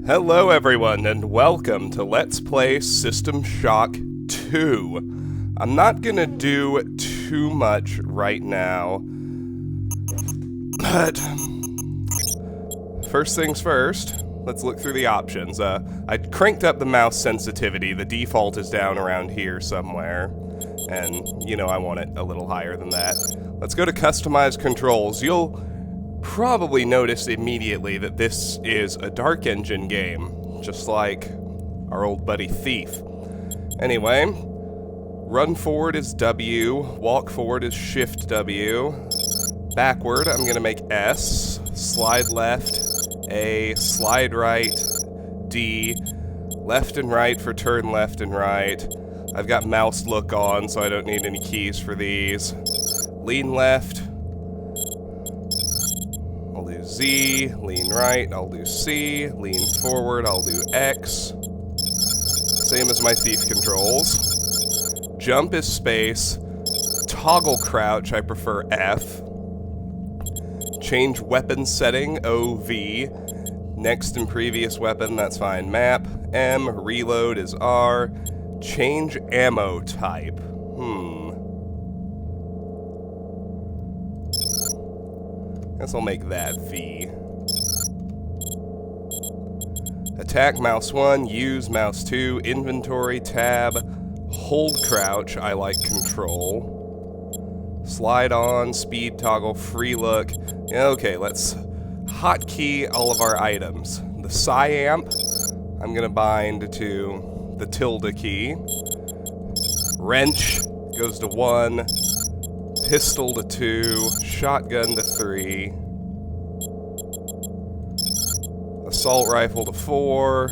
Hello everyone, and welcome to Let's Play System Shock 2. I'm not gonna do too much right now, but first things first, let's look through the options. I cranked up the mouse sensitivity. The default is down around here somewhere, and, you know, I want it a little higher than that. Let's go to Customize Controls. You'll probably notice immediately that this is a Dark Engine game, just like our old buddy Thief. Anyway, run forward is W, walk forward is Shift W, backward I'm gonna make S, slide left A, slide right D, left and right for turn left and right. I've got mouse look on, so I don't need any keys for these. Lean left, I'll do Z, lean right, I'll do C, lean forward, I'll do X. Same as my Thief controls. Jump is space. Toggle crouch, I prefer F. Change weapon setting, OV. Next and previous weapon, that's fine, Map. M, reload is R. Change ammo type. Guess I'll make that V. Attack mouse 1, use mouse 2, inventory, tab, hold crouch, I like control. Slide on, speed toggle, free look. Okay, let's hotkey all of our items. The Psy-amp, I'm gonna bind to the tilde key. Wrench goes to 1. Pistol to 2, shotgun to 3, assault rifle to 4,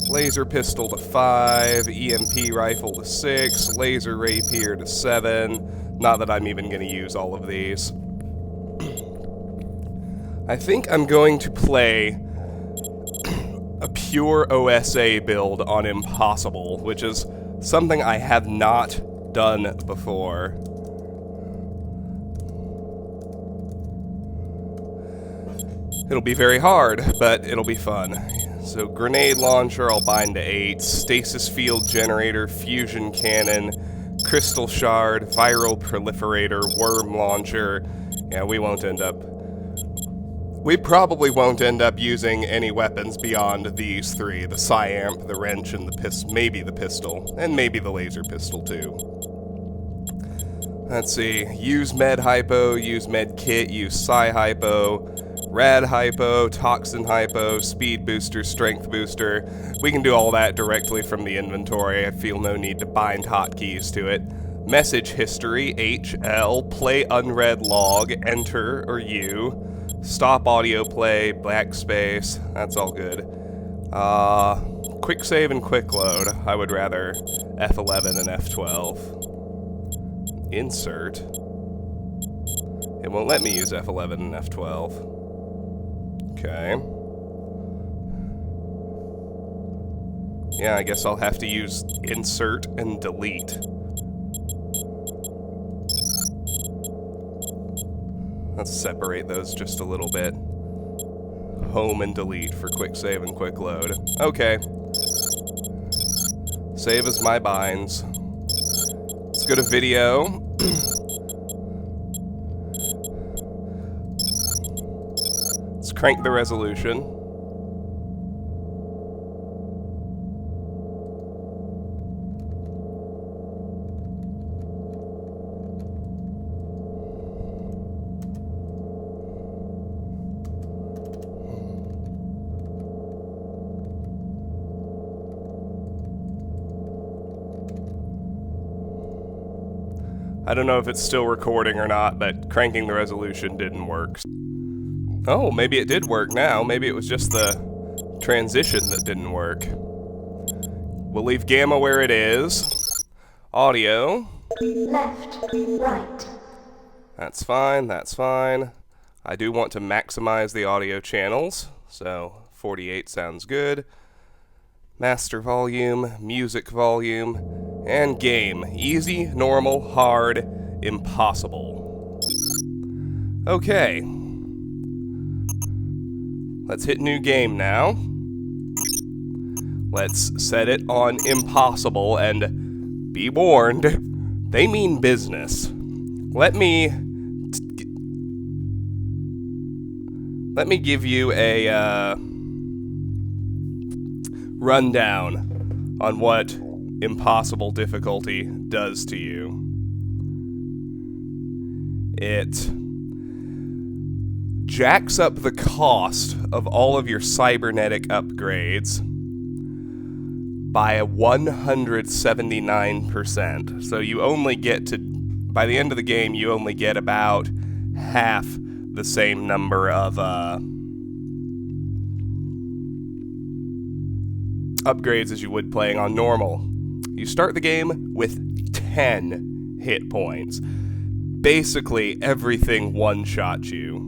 laser pistol to 5, EMP rifle to 6, laser rapier to 7. Not that I'm even going to use all of these. I think I'm going to play a pure OSA build on Impossible, which is something I have not done before. It'll be very hard, but it'll be fun. So grenade launcher, I'll bind to 8. Stasis field generator, fusion cannon, crystal shard, viral proliferator, worm launcher. Yeah, we probably won't end up using any weapons beyond these 3. The Psy-amp, the wrench, and maybe the pistol. And maybe the laser pistol, too. Let's see. Use med hypo, use med kit, use Psy hypo, rad hypo, toxin hypo, speed booster, strength booster. We can do all that directly from the inventory. I feel no need to bind hotkeys to it. Message history, HL, play unread log, enter or U, stop audio play, backspace, that's all good. Quick save and quick load, I would rather F11 and F12. Insert. It won't let me use F11 and F12. Okay. Yeah, I guess I'll have to use insert and delete. Let's separate those just a little bit. Home and delete for quick save and quick load. Okay. Save as my binds. Let's go to video. Let's crank the resolution. I don't know if it's still recording or not, but cranking the resolution didn't work. Oh, maybe it did work now. Maybe it was just the transition that didn't work. We'll leave gamma where it is. Audio. Left, right. That's fine, that's fine. I do want to maximize the audio channels, so 48 sounds good. Master volume, music volume, and game. Easy, normal, hard, impossible. Okay. Let's hit new game now. Let's set it on impossible, and be warned, they mean business. Let me give you a rundown on what impossible difficulty does to you. It jacks up the cost of all of your cybernetic upgrades by a 179%. So you only get to, by the end of the game, you only get about half the same number of upgrades as you would playing on normal. You start the game with 10 hit points. Basically, everything one-shots you.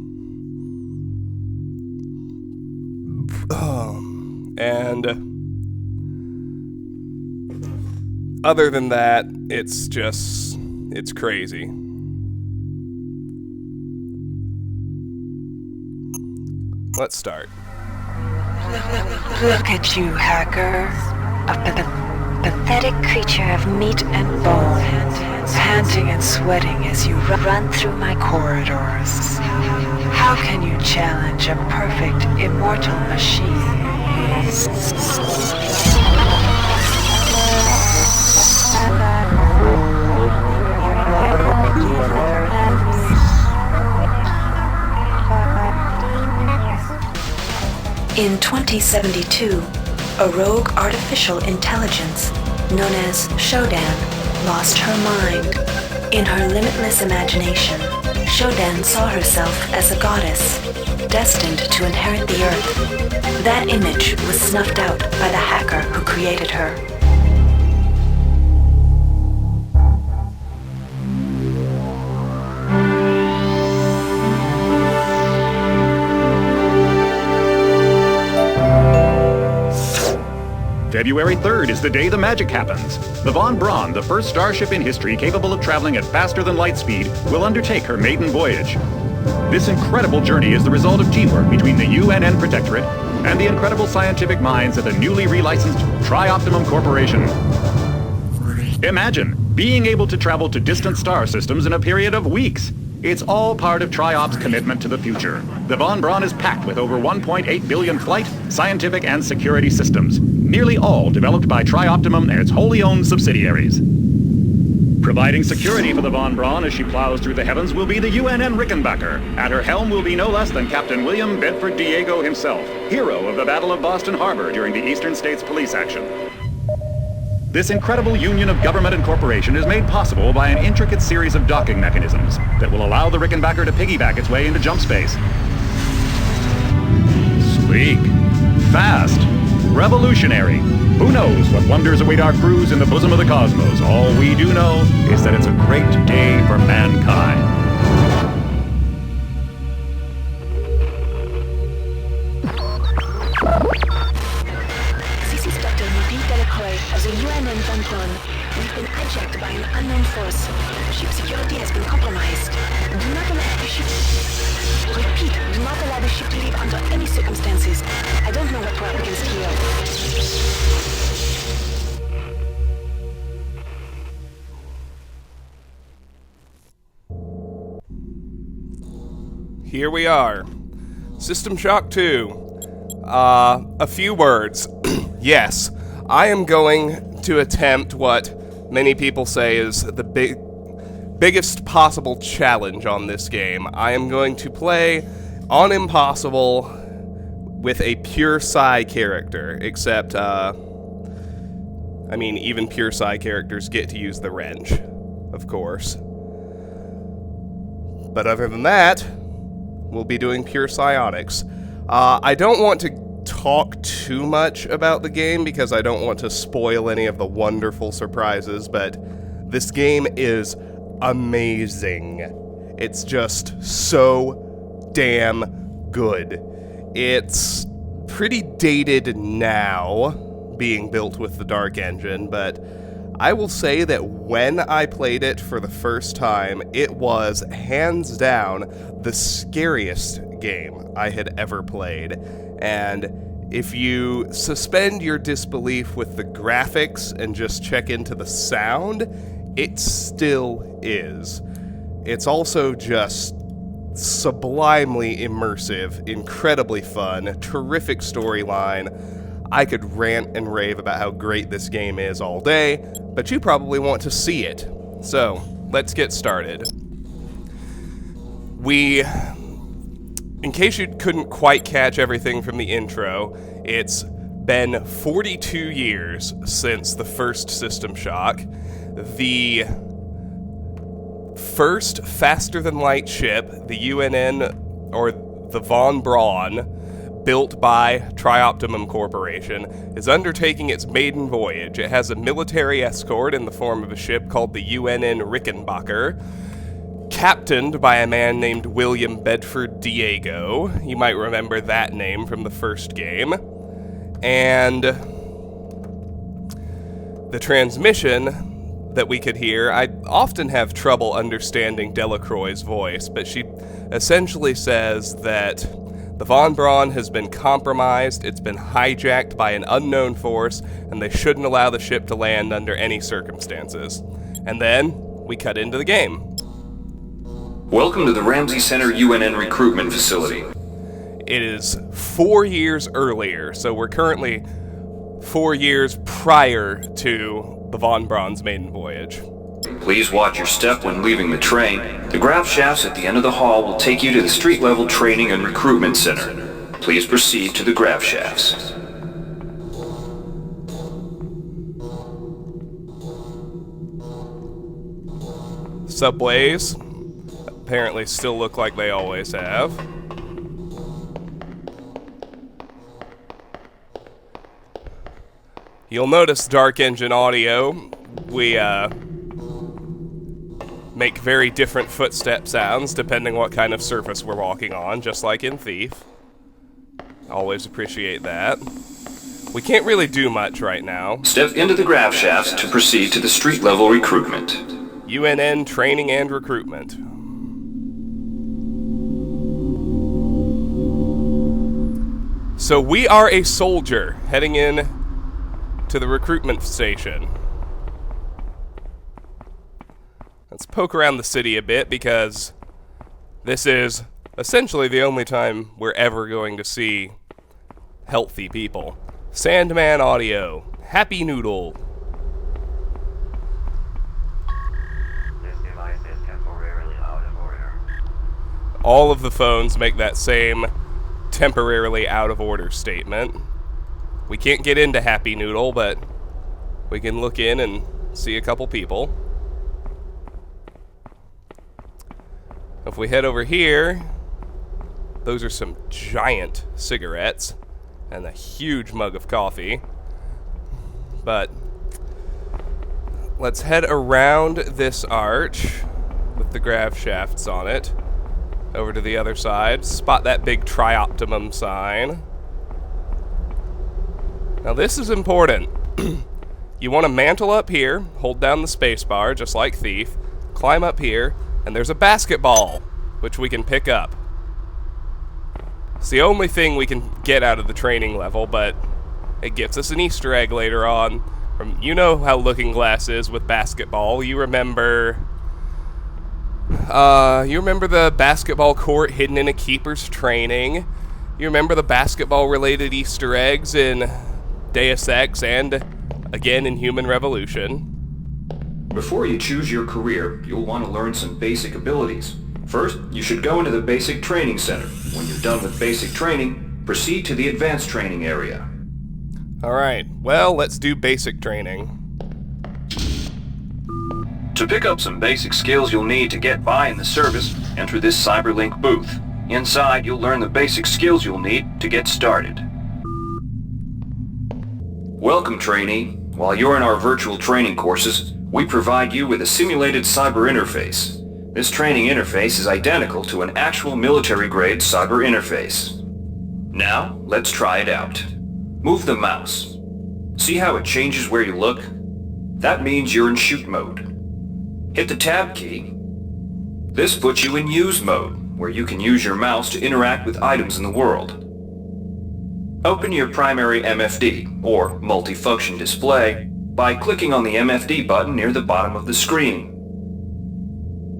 And other than that, it's crazy. Let's start. Look at you, hacker. A pathetic creature of meat and bone, panting and sweating as you run through my corridors. How can you challenge a perfect, immortal machine? In 2072, a rogue artificial intelligence known as Shodan lost her mind. In her limitless imagination, Shodan saw herself as a goddess, destined to inherit the earth. That image was snuffed out by the hacker who created her. February 3rd is the day the magic happens. The Von Braun, the first starship in history capable of traveling at faster than light speed, will undertake her maiden voyage. This incredible journey is the result of teamwork between the UNN Protectorate and the incredible scientific minds at the newly relicensed Tri-Optimum Corporation. Imagine being able to travel to distant star systems in a period of weeks. It's all part of Tri-Op's commitment to the future. The Von Braun is packed with over 1.8 billion flight, scientific, and security systems, nearly all developed by Tri-Optimum and its wholly owned subsidiaries. Providing security for the Von Braun as she plows through the heavens will be the UNN Rickenbacker. At her helm will be no less than Captain William Bedford Diego himself, hero of the Battle of Boston Harbor during the Eastern States Police action. This incredible union of government and corporation is made possible by an intricate series of docking mechanisms that will allow the Rickenbacker to piggyback its way into jump space. Sleek, fast, revolutionary. Who knows what wonders await our crews in the bosom of the cosmos? All we do know is that it's a great day for mankind. As a UNN Von Braun, we've been hijacked by an unknown force. Ship security has been compromised. Do not allow the ship... Repeat, do not allow the ship to leave under any circumstances. I don't know what we're up against here. Here we are. System Shock 2. A few words. Yes. I am going to attempt what many people say is the biggest possible challenge on this game. I am going to play on Impossible with a pure Psi character, except, even pure Psi characters get to use the wrench, of course. But other than that, we'll be doing pure psionics. I don't want to talk too much about the game because I don't want to spoil any of the wonderful surprises, but this game is amazing. It's just so damn good. It's pretty dated now, being built with the Dark Engine, but I will say that when I played it for the first time, it was hands down the scariest game I had ever played. And if you suspend your disbelief with the graphics and just check into the sound, it still is. It's also just sublimely immersive, incredibly fun, terrific storyline. I could rant and rave about how great this game is all day, but you probably want to see it. So, let's get started. In case you couldn't quite catch everything from the intro, it's been 42 years since the first System Shock. The first faster-than-light ship, the UNN, or the Von Braun, built by Trioptimum Corporation, is undertaking its maiden voyage. It has a military escort in the form of a ship called the UNN Rickenbacker, captained by a man named William Bedford Diego. You might remember that name from the first game. And the transmission that we could hear, I often have trouble understanding Delacroix's voice, but she essentially says that the Von Braun has been compromised, it's been hijacked by an unknown force, and they shouldn't allow the ship to land under any circumstances. And then, we cut into the game. Welcome to the Ramsey Center UNN recruitment facility. It is 4 years earlier, so we're currently 4 years prior to the Von Braun's maiden voyage. Please watch your step when leaving the train. The grav shafts at the end of the hall will take you to the street-level training and recruitment center. Please proceed to the grav shafts. Subways apparently still look like they always have. You'll notice Dark Engine audio. We make very different footstep sounds depending what kind of surface we're walking on, just like in Thief. Always appreciate that. We can't really do much right now. Step into the grav shafts to proceed to the street-level recruitment. UNN Training and Recruitment. So we are a soldier heading in to the recruitment station. Let's poke around the city a bit, because this is essentially the only time we're ever going to see healthy people. Sandman audio. Happy Noodle. This device is temporarily out of order. All of the phones make that same temporarily out of order statement. We can't get into Happy Noodle, but we can look in and see a couple people. If we head over here, those are some giant cigarettes and a huge mug of coffee. But let's head around this arch with the grav shafts on it, over to the other side. Spot that big Trioptimum sign. Now this is important. You want to mantle up here, hold down the space bar, just like Thief, climb up here, and there's a basketball, which we can pick up. It's the only thing we can get out of the training level, but it gives us an Easter egg later on. You know how Looking Glass is with basketball. You remember the basketball court hidden in a keeper's training. You remember the basketball-related Easter eggs in Deus Ex and, again, in Human Revolution. Before you choose your career, you'll want to learn some basic abilities. First, you should go into the basic training center. When you're done with basic training, proceed to the advanced training area. Alright, well, let's do basic training. To pick up some basic skills you'll need to get by in the service, enter this CyberLink booth. Inside, you'll learn the basic skills you'll need to get started. Welcome, trainee. While you're in our virtual training courses, we provide you with a simulated cyber interface. This training interface is identical to an actual military-grade cyber interface. Now, let's try it out. Move the mouse. See how it changes where you look? That means you're in shoot mode. Hit the tab key. This puts you in use mode, where you can use your mouse to interact with items in the world. Open your primary MFD, or multifunction display, by clicking on the MFD button near the bottom of the screen.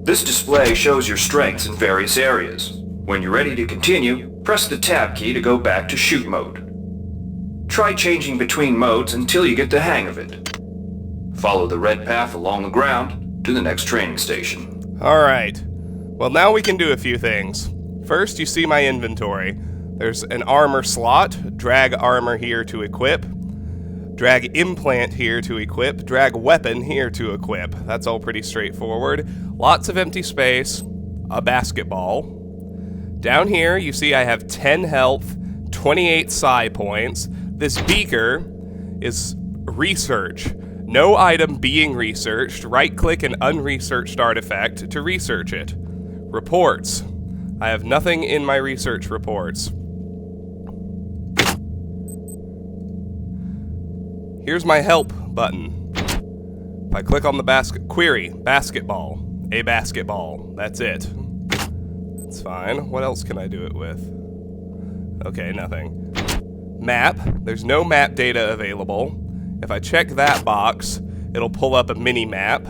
This display shows your strengths in various areas. When you're ready to continue, press the Tab key to go back to shoot mode. Try changing between modes until you get the hang of it. Follow the red path along the ground to the next training station. Alright. Well, now we can do a few things. First, you see my inventory. There's an armor slot. Drag armor here to equip. Drag implant here to equip. Drag weapon here to equip. That's all pretty straightforward. Lots of empty space. A basketball. Down here, you see I have 10 health, 28 psi points. This beaker is research. No item being researched. Right-click an unresearched artifact to research it. Reports. I have nothing in my research reports. Here's my help button. If I click on the query, basketball, a basketball. That's it. That's fine. What else can I do it with? Okay, nothing. Map. There's no map data available. If I check that box, it'll pull up a mini-map.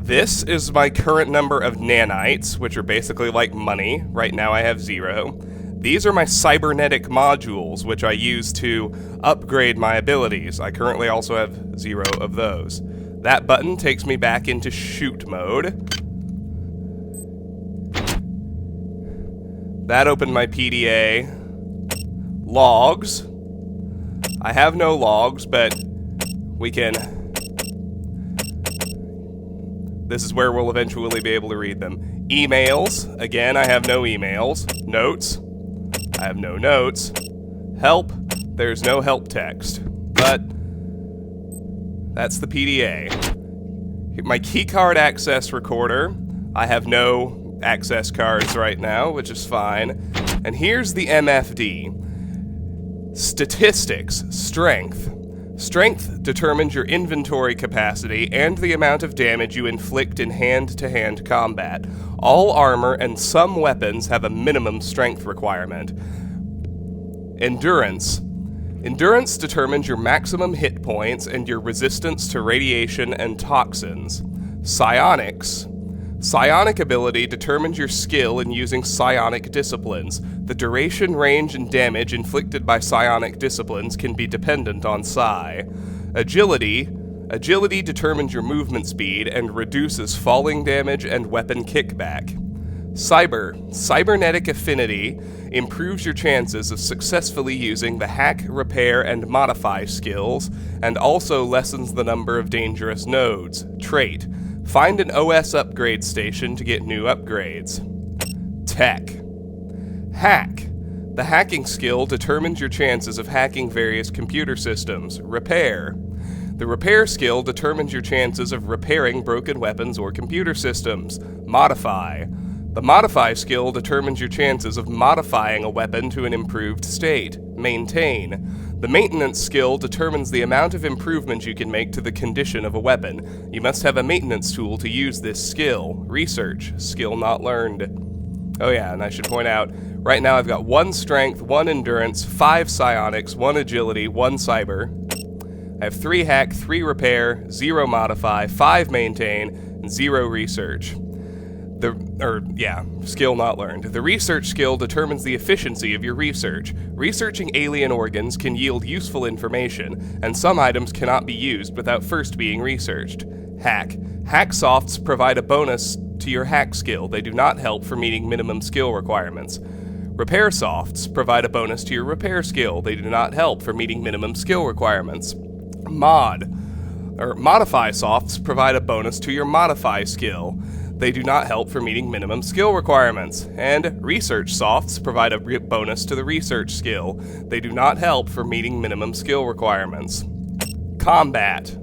This is my current number of nanites, which are basically like money. Right now I have 0. These are my cybernetic modules, which I use to upgrade my abilities. I currently also have 0 of those. That button takes me back into shoot mode. That opened my PDA. Logs. I have no logs, but we can... This is where we'll eventually be able to read them. Emails. Again, I have no emails. Notes. I have no notes. Help. There's no help text. But that's the PDA. My keycard access recorder. I have no access cards right now, which is fine. And here's the MFD. Statistics. Strength. Strength determines your inventory capacity and the amount of damage you inflict in hand-to-hand combat. All armor and some weapons have a minimum strength requirement. Endurance. Endurance determines your maximum hit points and your resistance to radiation and toxins. Psionics. Psionic ability determines your skill in using psionic disciplines. The duration, range, and damage inflicted by psionic disciplines can be dependent on psi. Agility. Agility determines your movement speed and reduces falling damage and weapon kickback. Cybernetic affinity improves your chances of successfully using the hack, repair, and modify skills, and also lessens the number of dangerous nodes. Trait. Find an OS upgrade station to get new upgrades. Tech. Hack. The hacking skill determines your chances of hacking various computer systems. Repair. The repair skill determines your chances of repairing broken weapons or computer systems. Modify. The modify skill determines your chances of modifying a weapon to an improved state. Maintain. The maintenance skill determines the amount of improvement you can make to the condition of a weapon. You must have a maintenance tool to use this skill. Research. Skill not learned. Oh yeah, and I should point out, right now I've got 1 strength, 1 endurance, 5 psionics, 1 agility, 1 cyber. I have 3 hack, 3 repair, 0 modify, 5 maintain, and 0 research. Skill not learned. The research skill determines the efficiency of your research. Researching alien organs can yield useful information, and some items cannot be used without first being researched. Hack. Hack softs provide a bonus to your hack skill. They do not help for meeting minimum skill requirements. Repair softs provide a bonus to your repair skill. They do not help for meeting minimum skill requirements. Modify softs provide a bonus to your modify skill. They do not help for meeting minimum skill requirements. And research softs provide a bonus to the research skill. They do not help for meeting minimum skill requirements. Combat.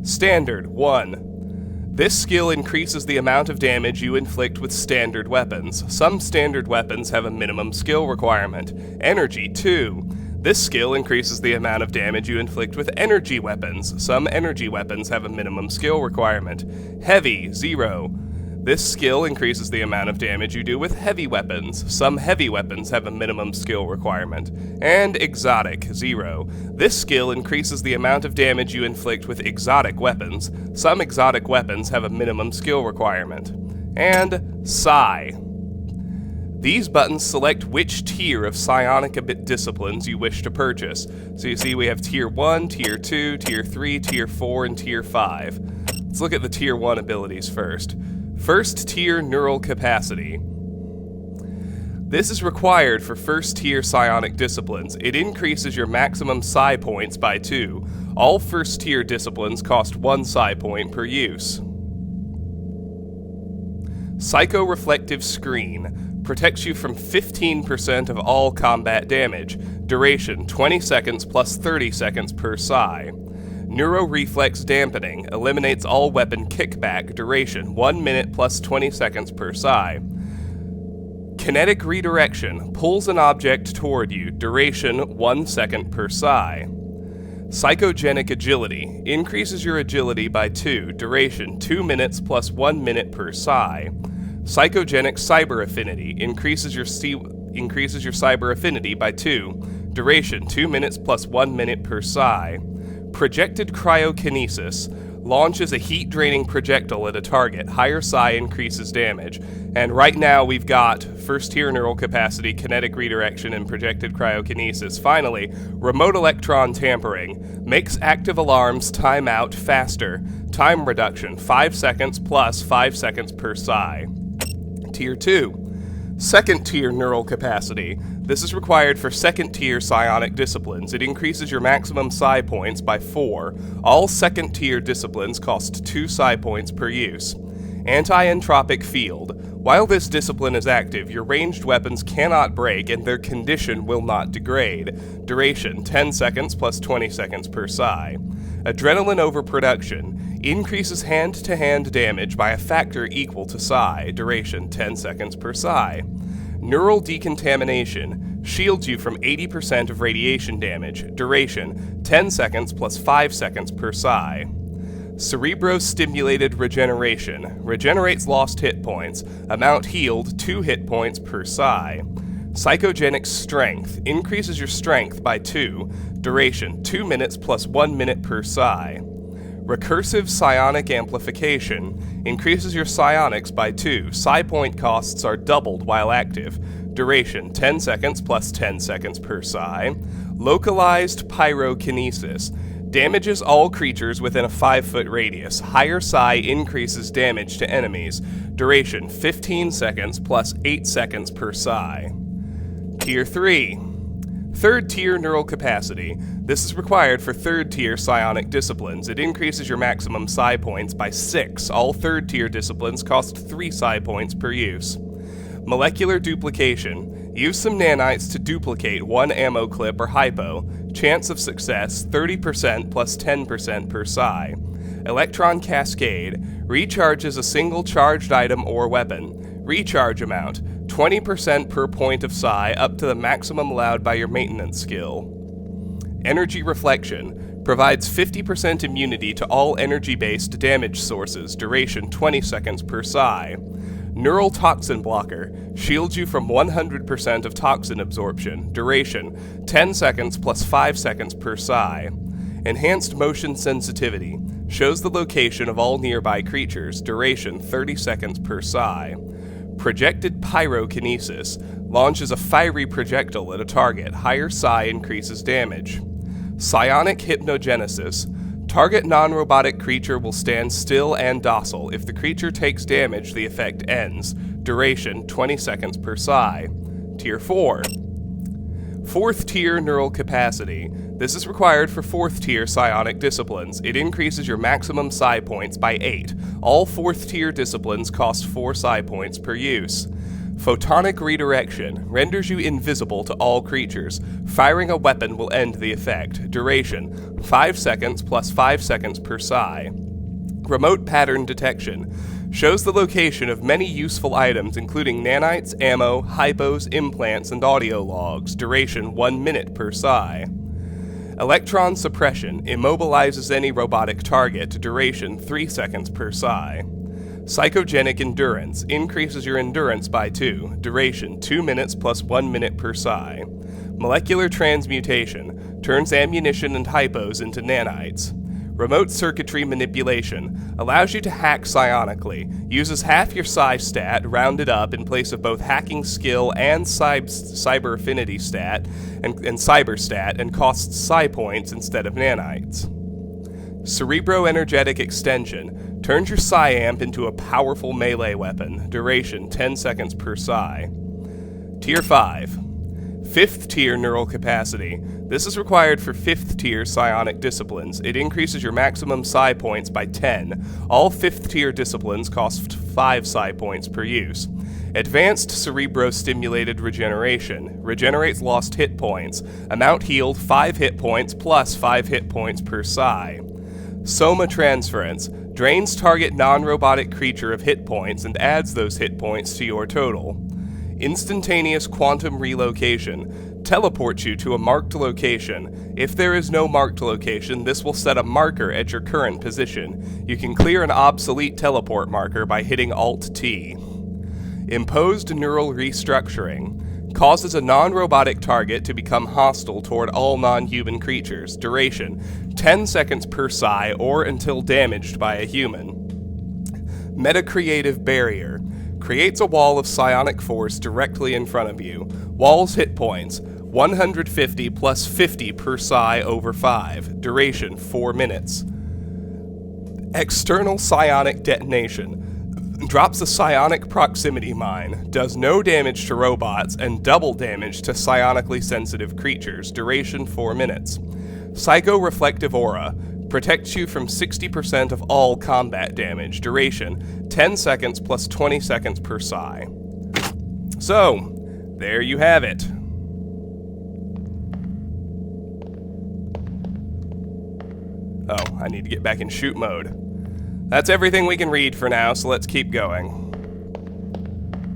Standard 1. This skill increases the amount of damage you inflict with standard weapons. Some standard weapons have a minimum skill requirement. Energy 2. This skill increases the amount of damage you inflict with energy weapons. Some energy weapons have a minimum skill requirement. Heavy 0. This skill increases the amount of damage you do with heavy weapons. Some heavy weapons have a minimum skill requirement. And Exotic, 0. This skill increases the amount of damage you inflict with exotic weapons. Some exotic weapons have a minimum skill requirement. And Psi. These buttons select which tier of psionic disciplines you wish to purchase. So you see we have Tier 1, Tier 2, Tier 3, Tier 4, and Tier 5. Let's look at the Tier 1 abilities first. First tier neural capacity. This is required for first tier psionic disciplines. It increases your maximum psi points by 2. All first tier disciplines cost 1 psi point per use. Psycho-reflective screen. Protects you from 15% of all combat damage. Duration 20 seconds plus 30 seconds per psi. Neuro-reflex dampening eliminates all weapon kickback, duration 1 minute plus 20 seconds per psi. Kinetic redirection pulls an object toward you, duration 1 second per psi. Psychogenic agility increases your agility by 2, duration 2 minutes plus 1 minute per psi. Psychogenic cyber affinity increases your cyber affinity by 2, duration 2 minutes plus 1 minute per psi. Projected cryokinesis launches a heat-draining projectile at a target. Higher psi increases damage. And right now we've got first-tier neural capacity, kinetic redirection, and projected cryokinesis. Finally, remote electron tampering makes active alarms time out faster. Time reduction, 5 seconds plus 5 seconds per psi. Tier 2. Second-tier neural capacity. This is required for second-tier psionic disciplines. It increases your maximum psi points by 4. All second-tier disciplines cost 2 psi points per use. Anti-entropic field. While this discipline is active, your ranged weapons cannot break and their condition will not degrade. Duration 10 seconds plus 20 seconds per psi. Adrenaline overproduction increases hand-to-hand damage by a factor equal to psi. Duration 10 seconds per psi. Neural decontamination shields you from 80% of radiation damage. Duration 10 seconds plus 5 seconds per psi. Cerebro-stimulated regeneration regenerates lost hit points. Amount healed 2 hit points per psi. Psychogenic strength increases your strength by 2. Duration 2 minutes plus 1 minute per psi. Recursive psionic amplification increases your psionics by 2. Psi point costs are doubled while active. Duration 10 seconds plus 10 seconds per psi. Localized pyrokinesis damages all creatures within a 5-foot radius. Higher psi increases damage to enemies. Duration 15 seconds plus 8 seconds per psi. Tier 3. Third tier neural capacity. This is required for third tier psionic disciplines. It increases your maximum psi points by 6. All third tier disciplines cost 3 psi points per use. Molecular duplication. Use some nanites to duplicate 1 ammo clip or hypo. Chance of success 30% plus 10% per psi. Electron cascade. Recharges a single charged item or weapon. Recharge amount 20% per point of psi up to the maximum allowed by your maintenance skill. Energy reflection provides 50% immunity to all energy-based damage sources. Duration 20 seconds per psi. Neural toxin blocker shields you from 100% of toxin absorption. Duration 10 seconds plus 5 seconds per psi. Enhanced motion sensitivity shows the location of all nearby creatures. Duration 30 seconds per psi. Projected pyrokinesis launches a fiery projectile at a target. Higher psi increases damage. Psionic hypnogenesis. Target non-robotic creature will stand still and docile. If the creature takes damage, the effect ends. Duration 20 seconds per psi. Tier 4. Fourth tier neural capacity. This is required for fourth tier psionic disciplines. It increases your maximum psi points by 8. All fourth tier disciplines cost 4 psi points per use. Photonic redirection renders you invisible to all creatures. Firing a weapon will end the effect. Duration 5 seconds plus 5 seconds per psi. Remote pattern detection shows the location of many useful items including nanites, ammo, hypos, implants, and audio logs. Duration 1 minute per psi. Electron suppression immobilizes any robotic target. Duration 3 seconds per psi. Psychogenic Endurance. Increases your endurance by 2. Duration 2 minutes plus 1 minute per psi. Molecular Transmutation. Turns ammunition and hypos into nanites. Remote Circuitry Manipulation. Allows you to hack psionically. Uses half your psi stat, rounded up, in place of both hacking skill and cyber affinity stat, and cyber stat, and costs psi points instead of nanites. Cerebroenergetic Extension. Turns your psi amp into a powerful melee weapon. Duration 10 seconds per psi. Tier 5. 5th tier neural capacity. This is required for 5th tier psionic disciplines. It increases your maximum psi points by 10. All 5th tier disciplines cost 5 psi points per use. Advanced cerebro-stimulated regeneration. Regenerates lost hit points. Amount healed 5 hit points plus 5 hit points per psi. Soma transference. Drains target non-robotic creature of hit points and adds those hit points to your total. Instantaneous quantum relocation. Teleports you to a marked location. If there is no marked location, this will set a marker at your current position. You can clear an obsolete teleport marker by hitting Alt-T. Imposed neural restructuring. Causes a non-robotic target to become hostile toward all non-human creatures. Duration 10 seconds per psi or until damaged by a human. Metacreative barrier. Creates a wall of psionic force directly in front of you. Wall's hit points 150 plus 50 per psi over 5. Duration 4 minutes. External psionic detonation. Drops a psionic proximity mine. Does no damage to robots and double damage to psionically sensitive creatures. Duration 4 minutes. Psycho-reflective aura. Protects you from 60% of all combat damage. Duration 10 seconds plus 20 seconds per psi. So, there you have it. Oh, I need to get back in shoot mode. That's everything we can read for now, so let's keep going.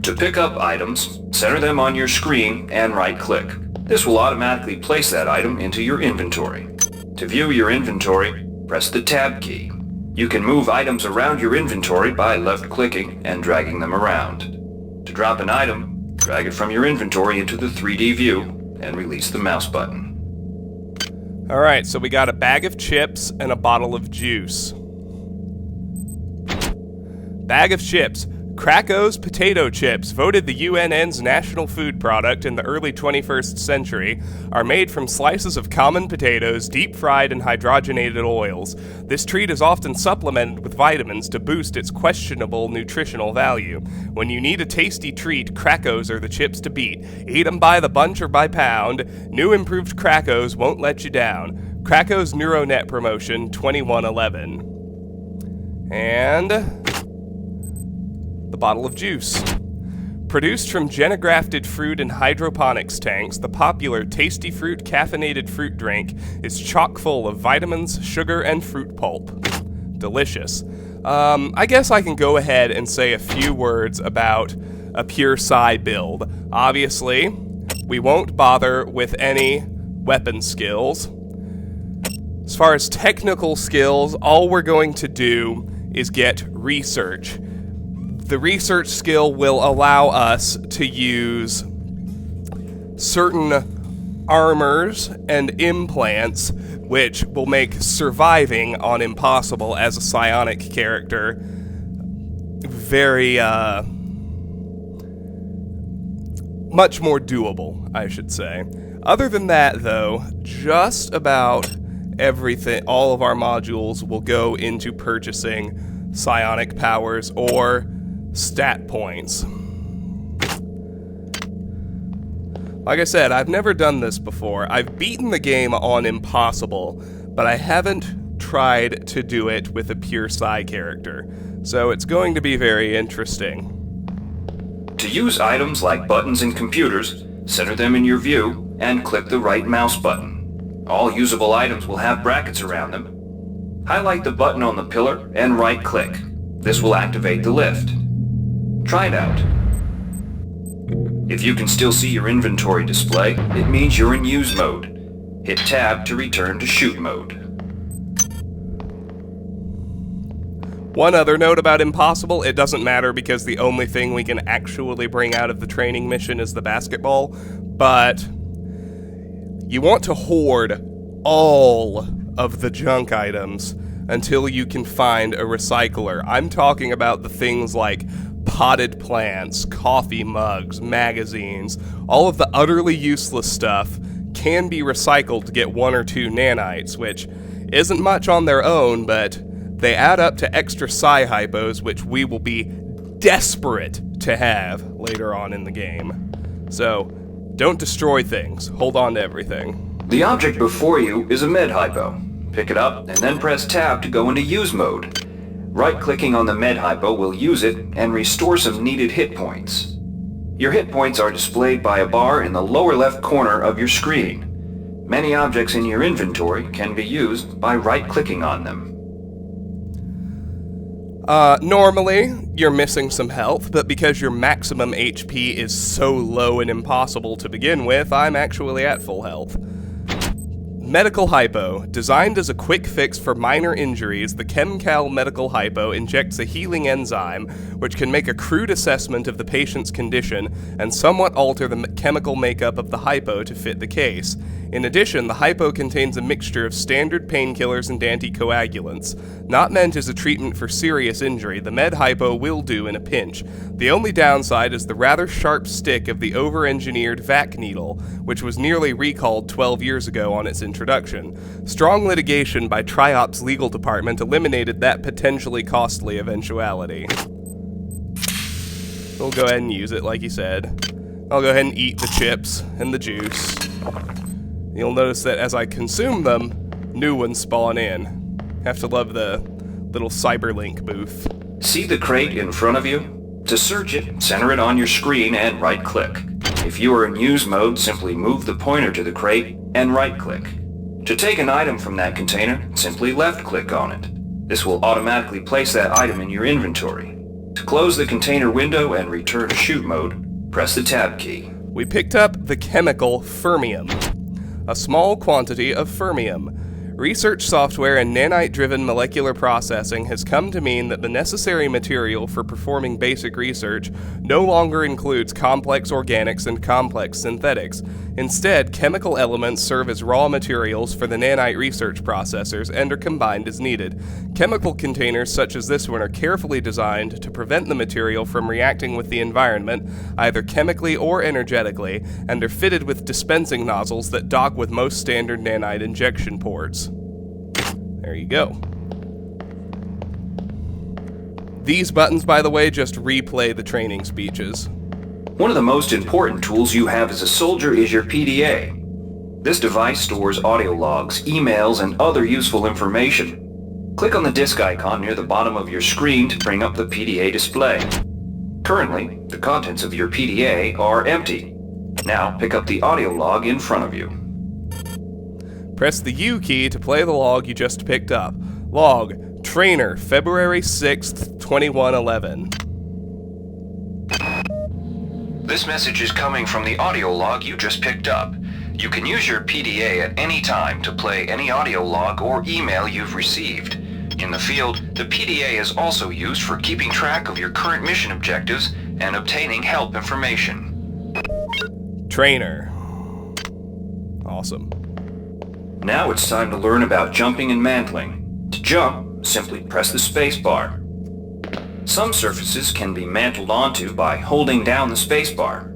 To pick up items, center them on your screen and right-click. This will automatically place that item into your inventory. To view your inventory, press the Tab key. You can move items around your inventory by left-clicking and dragging them around. To drop an item, drag it from your inventory into the 3D view and release the mouse button. Alright, so we got a bag of chips and a bottle of juice. Bag of chips. Krakows potato chips, voted the UNN's national food product in the early 21st century, are made from slices of common potatoes, deep-fried in hydrogenated oils. This treat is often supplemented with vitamins to boost its questionable nutritional value. When you need a tasty treat, Krakows are the chips to beat. Eat them by the bunch or by pound. New improved Krakows won't let you down. Krakows NeuroNet promotion 2111. And the bottle of juice. Produced from genigrafted fruit and hydroponics tanks, the popular Tasty Fruit caffeinated fruit drink is chock full of vitamins, sugar, and fruit pulp. Delicious. I guess I can go ahead and say a few words about a pure psi build. Obviously, we won't bother with any weapon skills. As far as technical skills, all we're going to do is get research. The research skill will allow us to use certain armors and implants, which will make surviving on Impossible as a psionic character very, much more doable, I should say. Other than that, though, just about everything, all of our modules will go into purchasing psionic powers or stat points. Like I said, I've never done this before. I've beaten the game on Impossible, but I haven't tried to do it with a pure psi character, so it's going to be very interesting. To use items like buttons in computers, center them in your view and click the right mouse button. All usable items will have brackets around them. Highlight the button on the pillar and right-click. This will activate the lift. Try it out. If you can still see your inventory display, it means you're in use mode. Hit Tab to return to shoot mode. One other note about impossible, it doesn't matter because the only thing we can actually bring out of the training mission is the basketball, but you want to hoard all of the junk items until you can find a recycler. I'm talking about the things like potted plants, coffee mugs, magazines, all of the utterly useless stuff can be recycled to get 1 or 2 nanites, which isn't much on their own, but they add up to extra psi-hypos, which we will be desperate to have later on in the game. So, don't destroy things. Hold on to everything. The object before you is a med hypo. Pick it up and then press tab to go into use mode. Right-clicking on the med hypo will use it and restore some needed hit points. Your hit points are displayed by a bar in the lower left corner of your screen. Many objects in your inventory can be used by right-clicking on them. Normally, you're missing some health, but because your maximum HP is so low and impossible to begin with, I'm actually at full health. Medical Hypo. Designed as a quick fix for minor injuries, the ChemCal Medical Hypo injects a healing enzyme which can make a crude assessment of the patient's condition and somewhat alter the chemical makeup of the hypo to fit the case. In addition, the hypo contains a mixture of standard painkillers and anticoagulants. Not meant as a treatment for serious injury, the Med Hypo will do in a pinch. The only downside is the rather sharp stick of the over-engineered vac needle, which was nearly recalled 12 years ago on its introduction. Strong litigation by Triop's legal department eliminated that potentially costly eventuality. We'll go ahead and use it, like he said. I'll go ahead and eat the chips and the juice. You'll notice that as I consume them, new ones spawn in. Have to love the little Cyberlink booth. See the crate in front of you? To search it, center it on your screen and right-click. If you are in use mode, simply move the pointer to the crate and right-click. To take an item from that container, simply left-click on it. This will automatically place that item in your inventory. To close the container window and return to shoot mode, press the tab key. We picked up the chemical fermium, a small quantity of fermium. Research software and nanite-driven molecular processing has come to mean that the necessary material for performing basic research no longer includes complex organics and complex synthetics. Instead, chemical elements serve as raw materials for the nanite research processors and are combined as needed. Chemical containers such as this one are carefully designed to prevent the material from reacting with the environment, either chemically or energetically, and are fitted with dispensing nozzles that dock with most standard nanite injection ports. There you go. These buttons, by the way, just replay the training speeches. One of the most important tools you have as a soldier is your PDA. This device stores audio logs, emails, and other useful information. Click on the disk icon near the bottom of your screen to bring up the PDA display. Currently, the contents of your PDA are empty. Now pick up the audio log in front of you. Press the U key to play the log you just picked up. Log, Trainer, February 6th, 2111. This message is coming from the audio log you just picked up. You can use your PDA at any time to play any audio log or email you've received. In the field, the PDA is also used for keeping track of your current mission objectives and obtaining help information. Trainer. Awesome. Now it's time to learn about jumping and mantling. To jump, simply press the space bar. Some surfaces can be mantled onto by holding down the space bar.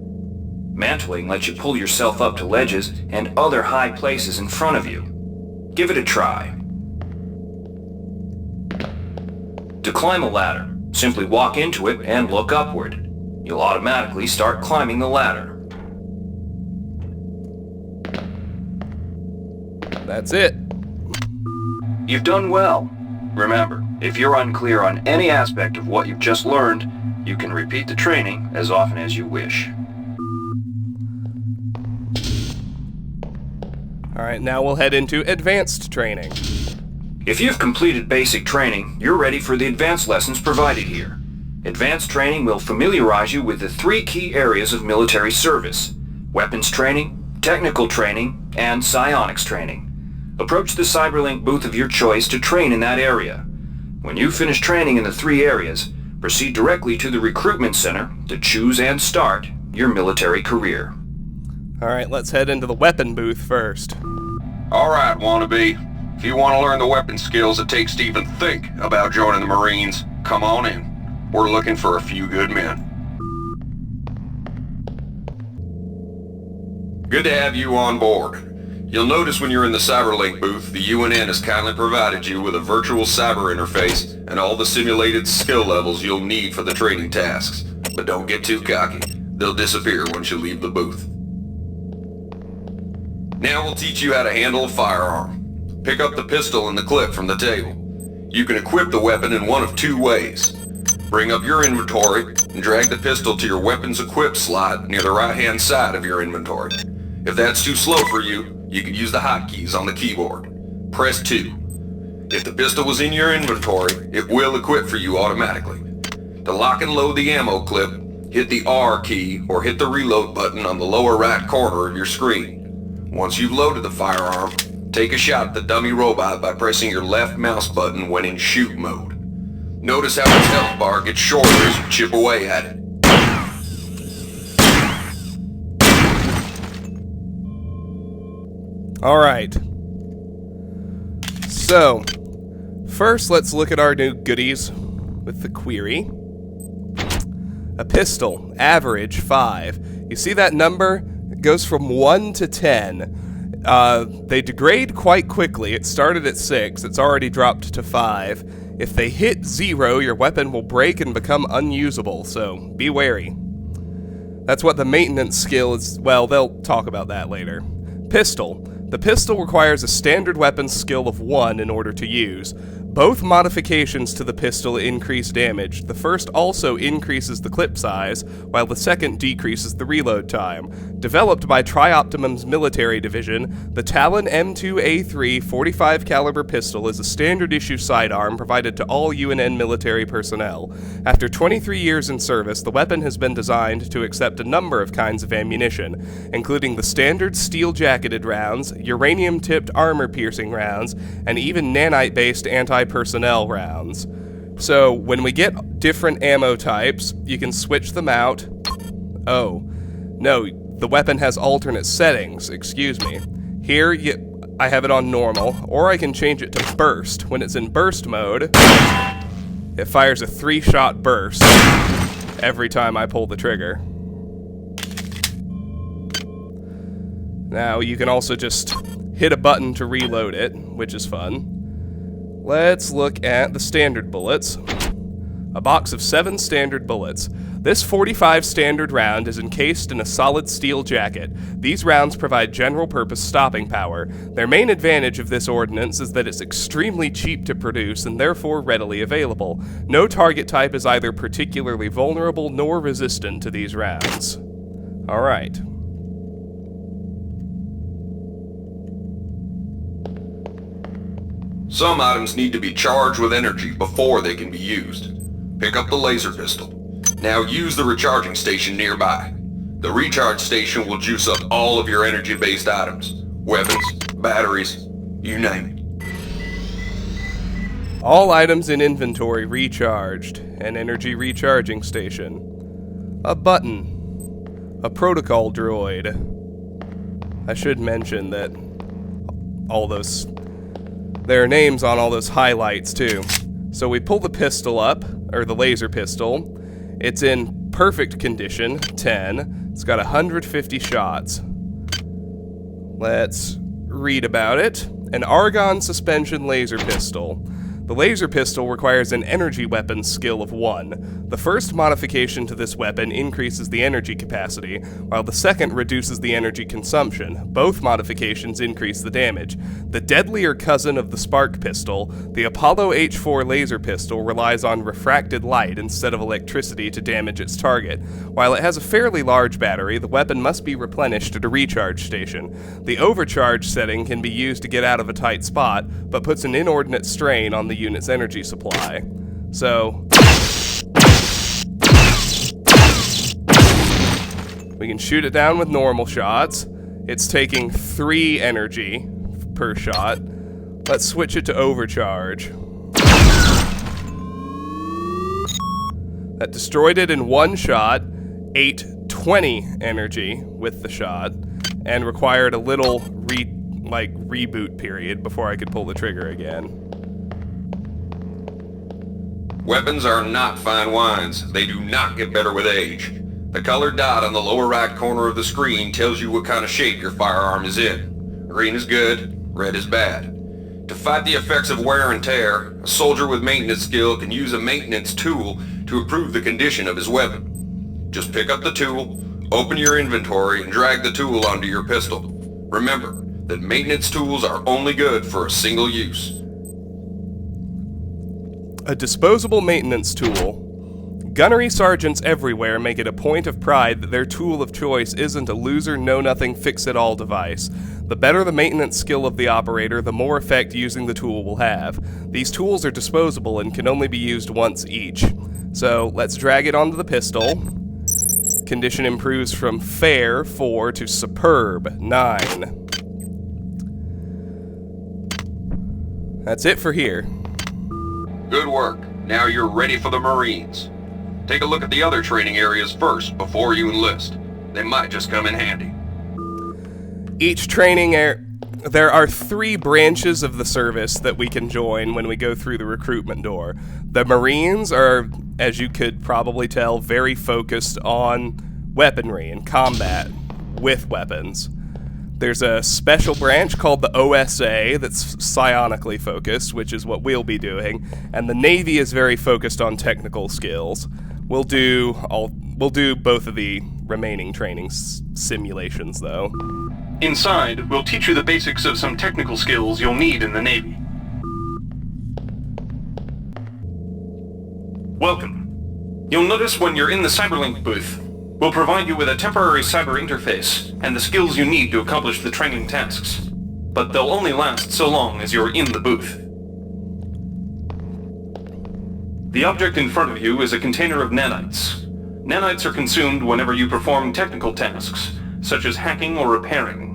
Mantling lets you pull yourself up to ledges and other high places in front of you. Give it a try. To climb a ladder, simply walk into it and look upward. You'll automatically start climbing the ladder. That's it. You've done well. Remember, if you're unclear on any aspect of what you've just learned, you can repeat the training as often as you wish. Alright, now we'll head into advanced training. If you've completed basic training, you're ready for the advanced lessons provided here. Advanced training will familiarize you with the 3 key areas of military service: weapons training, technical training, and psionics training. Approach the Cyberlink booth of your choice to train in that area. When you finish training in the 3 areas, proceed directly to the recruitment center to choose and start your military career. Alright, let's head into the weapon booth first. Alright, wannabe. If you want to learn the weapon skills it takes to even think about joining the Marines, come on in. We're looking for a few good men. Good to have you on board. You'll notice when you're in the CyberLink booth, the UNN has kindly provided you with a virtual cyber interface and all the simulated skill levels you'll need for the training tasks. But don't get too cocky. They'll disappear once you leave the booth. Now we'll teach you how to handle a firearm. Pick up the pistol and the clip from the table. You can equip the weapon in one of 2 ways. Bring up your inventory and drag the pistol to your weapons equip slot near the right-hand side of your inventory. If that's too slow for you, you can use the hotkeys on the keyboard. Press 2. If the pistol was in your inventory, it will equip for you automatically. To lock and load the ammo clip, hit the R key or hit the reload button on the lower right corner of your screen. Once you've loaded the firearm, take a shot at the dummy robot by pressing your left mouse button when in shoot mode. Notice how its health bar gets shorter as you chip away at it. Alright. So, first let's look at our new goodies with the query. A pistol, average 5. You see that number? It goes from 1 to 10. They degrade quite quickly. It started at 6, it's already dropped to 5. If they hit 0, your weapon will break and become unusable, so be wary. That's what the maintenance skill is. Well, they'll talk about that later. Pistol. The pistol requires a standard weapon skill of 1 in order to use. Both modifications to the pistol increase damage. The first also increases the clip size, while the second decreases the reload time. Developed by Trioptimum's military division, the Talon M2A3 45 caliber pistol is a standard issue sidearm provided to all UNN military personnel. After 23 years in service, the weapon has been designed to accept a number of kinds of ammunition, including the standard steel-jacketed rounds, uranium-tipped armor-piercing rounds, and even nanite-based anti-personnel rounds. So, when we get different ammo types, you can switch them out. Oh, no, the weapon has alternate settings, excuse me. Here, I have it on normal, or I can change it to burst. When it's in burst mode, it fires a 3-shot burst every time I pull the trigger. Now, you can also just hit a button to reload it, which is fun. Let's look at the standard bullets. A box of 7 standard bullets. This 45 standard round is encased in a solid steel jacket. These rounds provide general-purpose stopping power. Their main advantage of this ordnance is that it's extremely cheap to produce and therefore readily available. No target type is either particularly vulnerable nor resistant to these rounds. Alright. Some items need to be charged with energy before they can be used. Pick up the laser pistol. Now use the recharging station nearby. The recharge station will juice up all of your energy-based items. Weapons, batteries, you name it. All items in inventory recharged. An energy recharging station. A button. A protocol droid. I should mention that all those... there are names on all those highlights, too. So we pull the pistol up, or the laser pistol. It's in perfect condition, 10. It's got 150 shots. Let's read about it. An argon suspension laser pistol. The laser pistol requires an energy weapon skill of 1. The first modification to this weapon increases the energy capacity, while the second reduces the energy consumption. Both modifications increase the damage. The deadlier cousin of the spark pistol, the Apollo H-4 laser pistol relies on refracted light instead of electricity to damage its target. While it has a fairly large battery, the weapon must be replenished at a recharge station. The overcharge setting can be used to get out of a tight spot, but puts an inordinate strain on the unit's energy supply. So, we can shoot it down with normal shots. It's taking 3 energy per shot. Let's switch it to overcharge. That destroyed it in one shot, ate 20 energy with the shot, and required a little reboot period before I could pull the trigger again. Weapons are not fine wines. They do not get better with age. The colored dot on the lower right corner of the screen tells you what kind of shape your firearm is in. Green is good, red is bad. To fight the effects of wear and tear, a soldier with maintenance skill can use a maintenance tool to improve the condition of his weapon. Just pick up the tool, open your inventory, and drag the tool onto your pistol. Remember that maintenance tools are only good for a single use. A disposable maintenance tool. Gunnery sergeants everywhere make it a point of pride that their tool of choice isn't a loser, know-nothing, fix-it-all device. The better the maintenance skill of the operator, the more effect using the tool will have. These tools are disposable and can only be used once each. So, let's drag it onto the pistol. Condition improves from fair, 4, to superb, 9. That's it for here. Good work. Now you're ready for the Marines. Take a look at the other training areas first before you enlist. They might just come in handy. Each training there are 3 branches of the service that we can join when we go through the recruitment door. The Marines are, as you could probably tell, very focused on weaponry and combat with weapons. There's a special branch called the OSA that's psionically focused, which is what we'll be doing, and the Navy is very focused on technical skills. We'll do both of the remaining training simulations, though. Inside, we'll teach you the basics of some technical skills you'll need in the Navy. Welcome. You'll notice when you're in the Cyberlink booth, we'll provide you with a temporary cyber interface and the skills you need to accomplish the training tasks. But they'll only last so long as you're in the booth. The object in front of you is a container of nanites. Nanites are consumed whenever you perform technical tasks, such as hacking or repairing.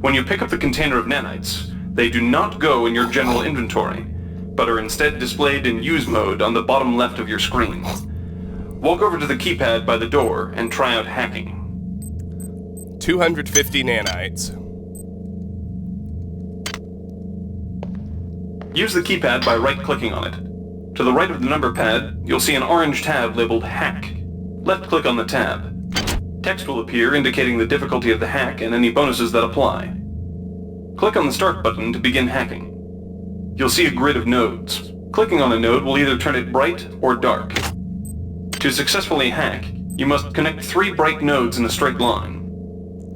When you pick up the container of nanites, they do not go in your general inventory, but are instead displayed in use mode on the bottom left of your screen. Walk over to the keypad by the door and try out hacking. 250 nanites. Use the keypad by right-clicking on it. To the right of the number pad, you'll see an orange tab labeled Hack. Left-click on the tab. Text will appear indicating the difficulty of the hack and any bonuses that apply. Click on the Start button to begin hacking. You'll see a grid of nodes. Clicking on a node will either turn it bright or dark. To successfully hack, you must connect 3 bright nodes in a straight line.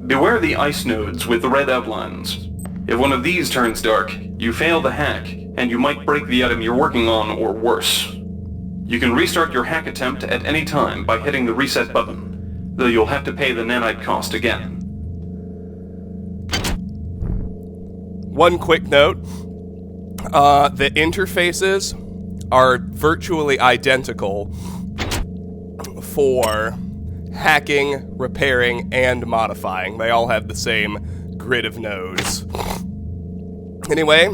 Beware the ice nodes with the red outlines. If one of these turns dark, you fail the hack, and you might break the item you're working on or worse. You can restart your hack attempt at any time by hitting the reset button, though you'll have to pay the nanite cost again. One quick note, the interfaces are virtually identical for hacking, repairing, and modifying. They all have the same grid of nodes. Anyway,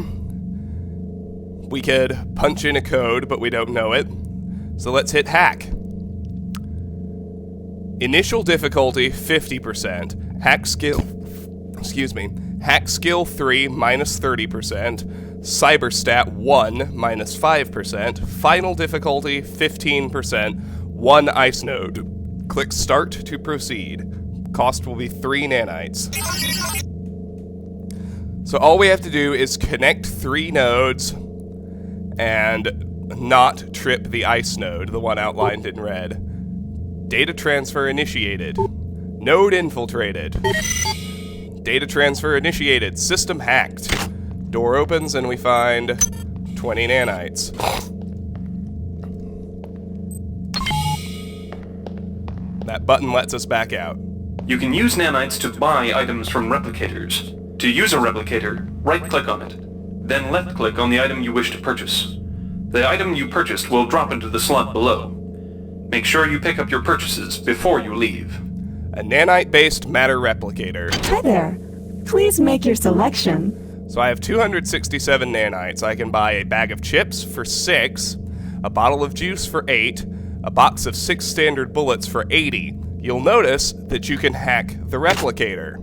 we could punch in a code, but we don't know it. So let's hit hack. Initial difficulty, 50%. Hack skill 3, minus 30%. Cyberstat 1, minus 5%. Final difficulty, 15%. 1 ice node. Click Start to proceed. Cost will be 3 nanites. So all we have to do is connect 3 nodes and not trip the ice node, the one outlined in red. Data transfer initiated. Node infiltrated. Data transfer initiated. System hacked. Door opens and we find 20 nanites. That button lets us back out. You can use nanites to buy items from replicators. To use a replicator, right-click on it. Then left-click on the item you wish to purchase. The item you purchased will drop into the slot below. Make sure you pick up your purchases before you leave. A nanite-based matter replicator. Hi there. Please make your selection. So I have 267 nanites. I can buy a bag of chips for 6, a bottle of juice for 8, a box of 6 standard bullets for 80, you'll notice that you can hack the replicator.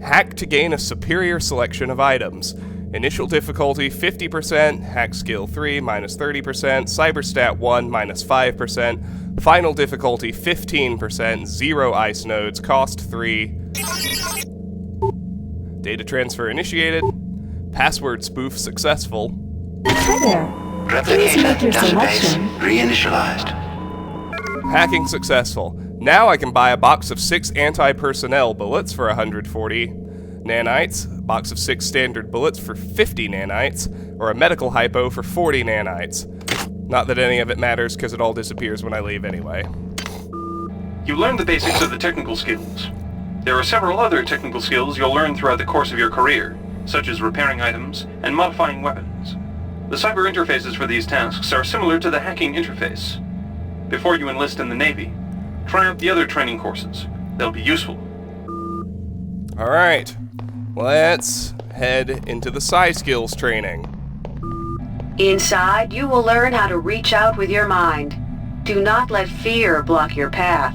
Hack to gain a superior selection of items. Initial difficulty 50%, hack skill 3 minus 30%, cyberstat 1 minus 5%, final difficulty 15%, 0 ice nodes, cost 3. Data transfer initiated. Password spoof successful. Hi there. Please make your selection. Reinitialized. Hacking successful. Now I can buy a box of 6 anti-personnel bullets for 140 nanites, a box of 6 standard bullets for 50 nanites, or a medical hypo for 40 nanites. Not that any of it matters, because it all disappears when I leave anyway. You learned the basics of the technical skills. There are several other technical skills you'll learn throughout the course of your career, such as repairing items and modifying weapons. The cyber interfaces for these tasks are similar to the hacking interface. Before you enlist in the Navy, try out the other training courses. They'll be useful. Alright, let's head into the Psi skills training. Inside, you will learn how to reach out with your mind. Do not let fear block your path.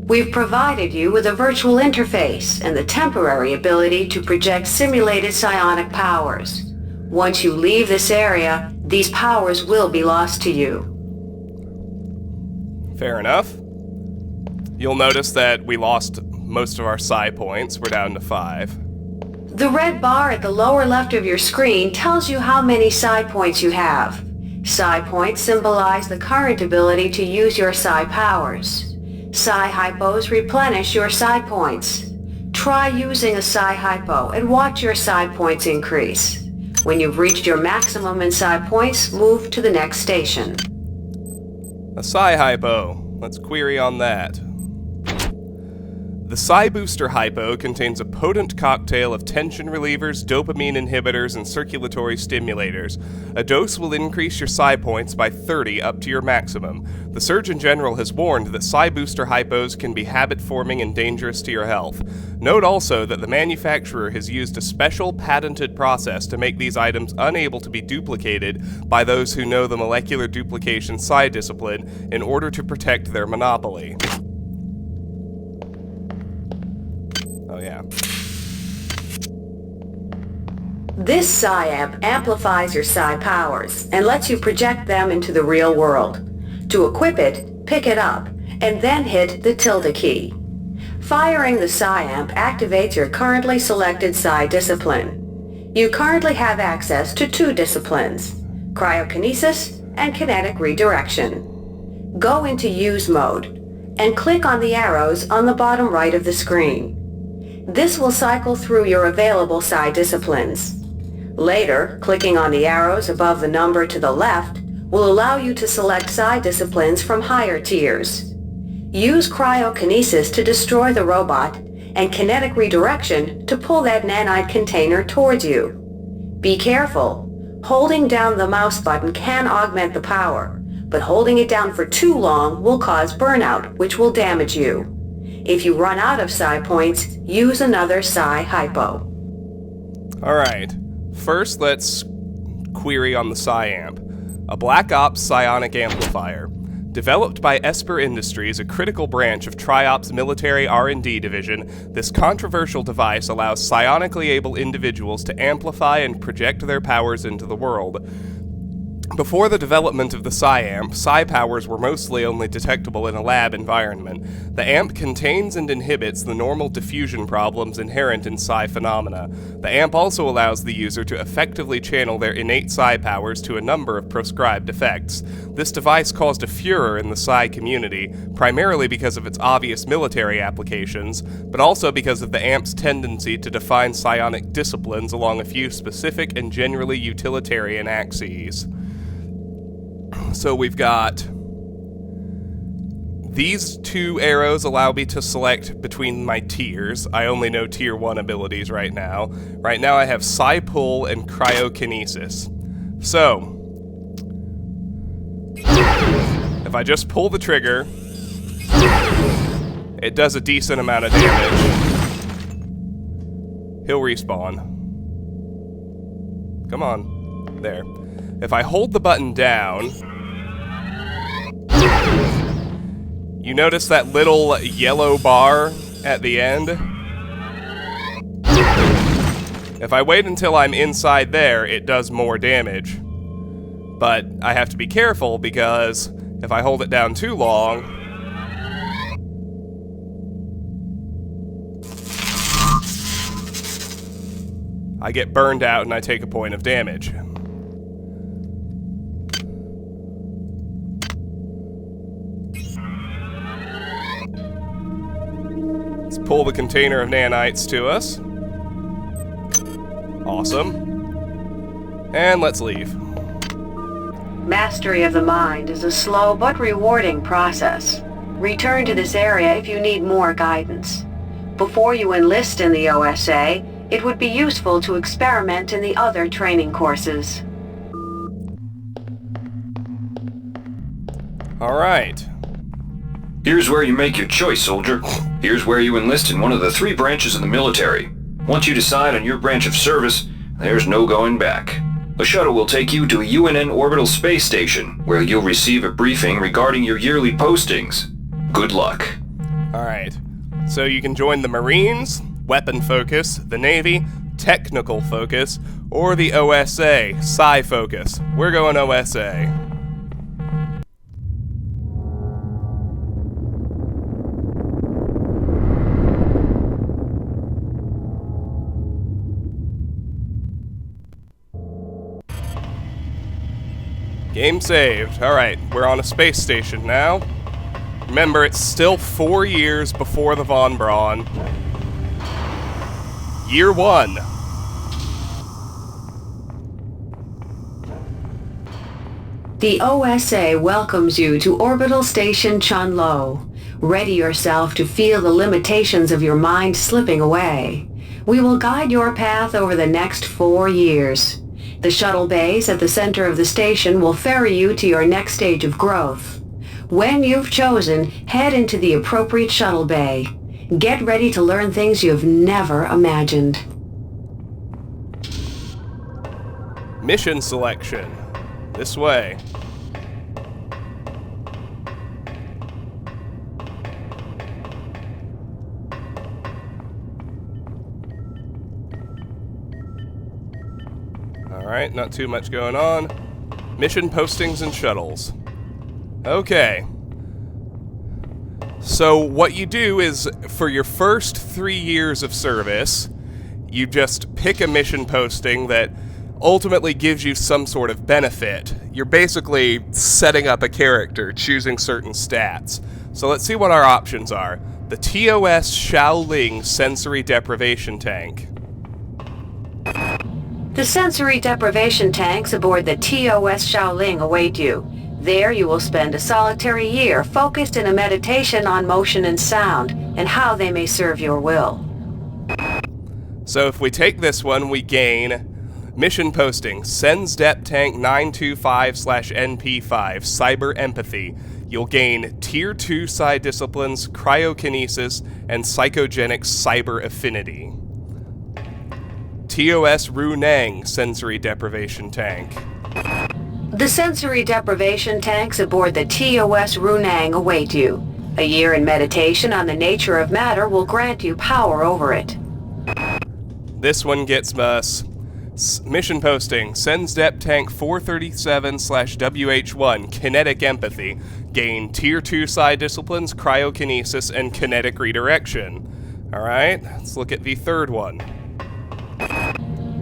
We've provided you with a virtual interface and the temporary ability to project simulated psionic powers. Once you leave this area, these powers will be lost to you. Fair enough. You'll notice that we lost most of our psi points. We're down to 5. The red bar at the lower left of your screen tells you how many psi points you have. Psi points symbolize the current ability to use your psi powers. Psi hypos replenish your psi points. Try using a psi hypo and watch your psi points increase. When you've reached your maximum in psi points, move to the next station. A psi hypo. Let's query on that. The Psi Booster Hypo contains a potent cocktail of tension relievers, dopamine inhibitors, and circulatory stimulators. A dose will increase your Psi points by 30 up to your maximum. The Surgeon General has warned that Psi Booster Hypos can be habit-forming and dangerous to your health. Note also that the manufacturer has used a special patented process to make these items unable to be duplicated by those who know the molecular duplication Psi discipline in order to protect their monopoly. Oh yeah. This Psi amp amplifies your Psi powers and lets you project them into the real world. To equip it, pick it up, and then hit the tilde key. Firing the Psi amp activates your currently selected Psi discipline. You currently have access to 2 disciplines, cryokinesis and kinetic redirection. Go into use mode and click on the arrows on the bottom right of the screen. This will cycle through your available Psi disciplines. Later, clicking on the arrows above the number to the left will allow you to select Psi disciplines from higher tiers. Use cryokinesis to destroy the robot and kinetic redirection to pull that nanite container towards you. Be careful. Holding down the mouse button can augment the power, but holding it down for too long will cause burnout, which will damage you. If you run out of Psi points, use another Psi hypo. Alright, first let's query on the Psi amp. A Black Ops psionic amplifier. Developed by Esper Industries, a critical branch of Triop's military R&D division, this controversial device allows psionically able individuals to amplify and project their powers into the world. Before the development of the Psi amp, Psi powers were mostly only detectable in a lab environment. The amp contains and inhibits the normal diffusion problems inherent in Psi phenomena. The amp also allows the user to effectively channel their innate Psi powers to a number of prescribed effects. This device caused a furor in the Psi community, primarily because of its obvious military applications, but also because of the amp's tendency to define psionic disciplines along a few specific and generally utilitarian axes. So we've got these 2 arrows allow me to select between my tiers. I only know tier 1 abilities right now. Right now I have Psi Pull and Cryokinesis. So, if I just pull the trigger, it does a decent amount of damage. He'll respawn. Come on. There. if I hold the button down, you notice that little yellow bar at the end? If I wait until I'm inside there, it does more damage. But I have to be careful because if I hold it down too long, I get burned out and I take a point of damage. Let's pull the container of nanites to us. Awesome. And let's leave. Mastery of the mind is a slow but rewarding process. Return to this area if you need more guidance. Before you enlist in the OSA, it would be useful to experiment in the other training courses. Alright. Here's where you make your choice, soldier. Here's where you enlist in one of the 3 branches of the military. Once you decide on your branch of service, there's no going back. The shuttle will take you to a UNN orbital space station, where you'll receive a briefing regarding your yearly postings. Good luck. Alright. So you can join the Marines, Weapon Focus, the Navy, Technical Focus, or the OSA, Psi Focus. We're going OSA. Game saved. Alright, we're on a space station now. Remember, it's still 4 years before the Von Braun. Year 1. The OSA welcomes you to Orbital Station Chunlo. Ready yourself to feel the limitations of your mind slipping away. We will guide your path over the next 4 years. The shuttle bays at the center of the station will ferry you to your next stage of growth. When you've chosen, head into the appropriate shuttle bay. Get ready to learn things you've never imagined. Mission selection. This way. Alright, not too much going on. Mission postings and shuttles. Okay. So what you do is, for your first 3 years of service, you just pick a mission posting that ultimately gives you some sort of benefit. You're basically setting up a character, choosing certain stats. So let's see what our options are. The TOS Shaoling Sensory Deprivation Tank. The sensory deprivation tanks aboard the TOS Shaoling await you. There you will spend a solitary year focused in a meditation on motion and sound, and how they may serve your will. So if we take this one, we gain mission posting, Sens Dep Tank 925/NP5, Cyber Empathy. You'll gain Tier 2 Psi Disciplines, Cryokinesis, and Psychogenic Cyber Affinity. TOS Runang Sensory Deprivation Tank. The sensory deprivation tanks aboard the TOS Runang await you. A year in meditation on the nature of matter will grant you power over it. This one gets us mission posting, Sens Dep Tank 437/WH1, Kinetic Empathy. Gain Tier 2 Psi Disciplines, Cryokinesis, and Kinetic Redirection. Alright, let's look at the third one.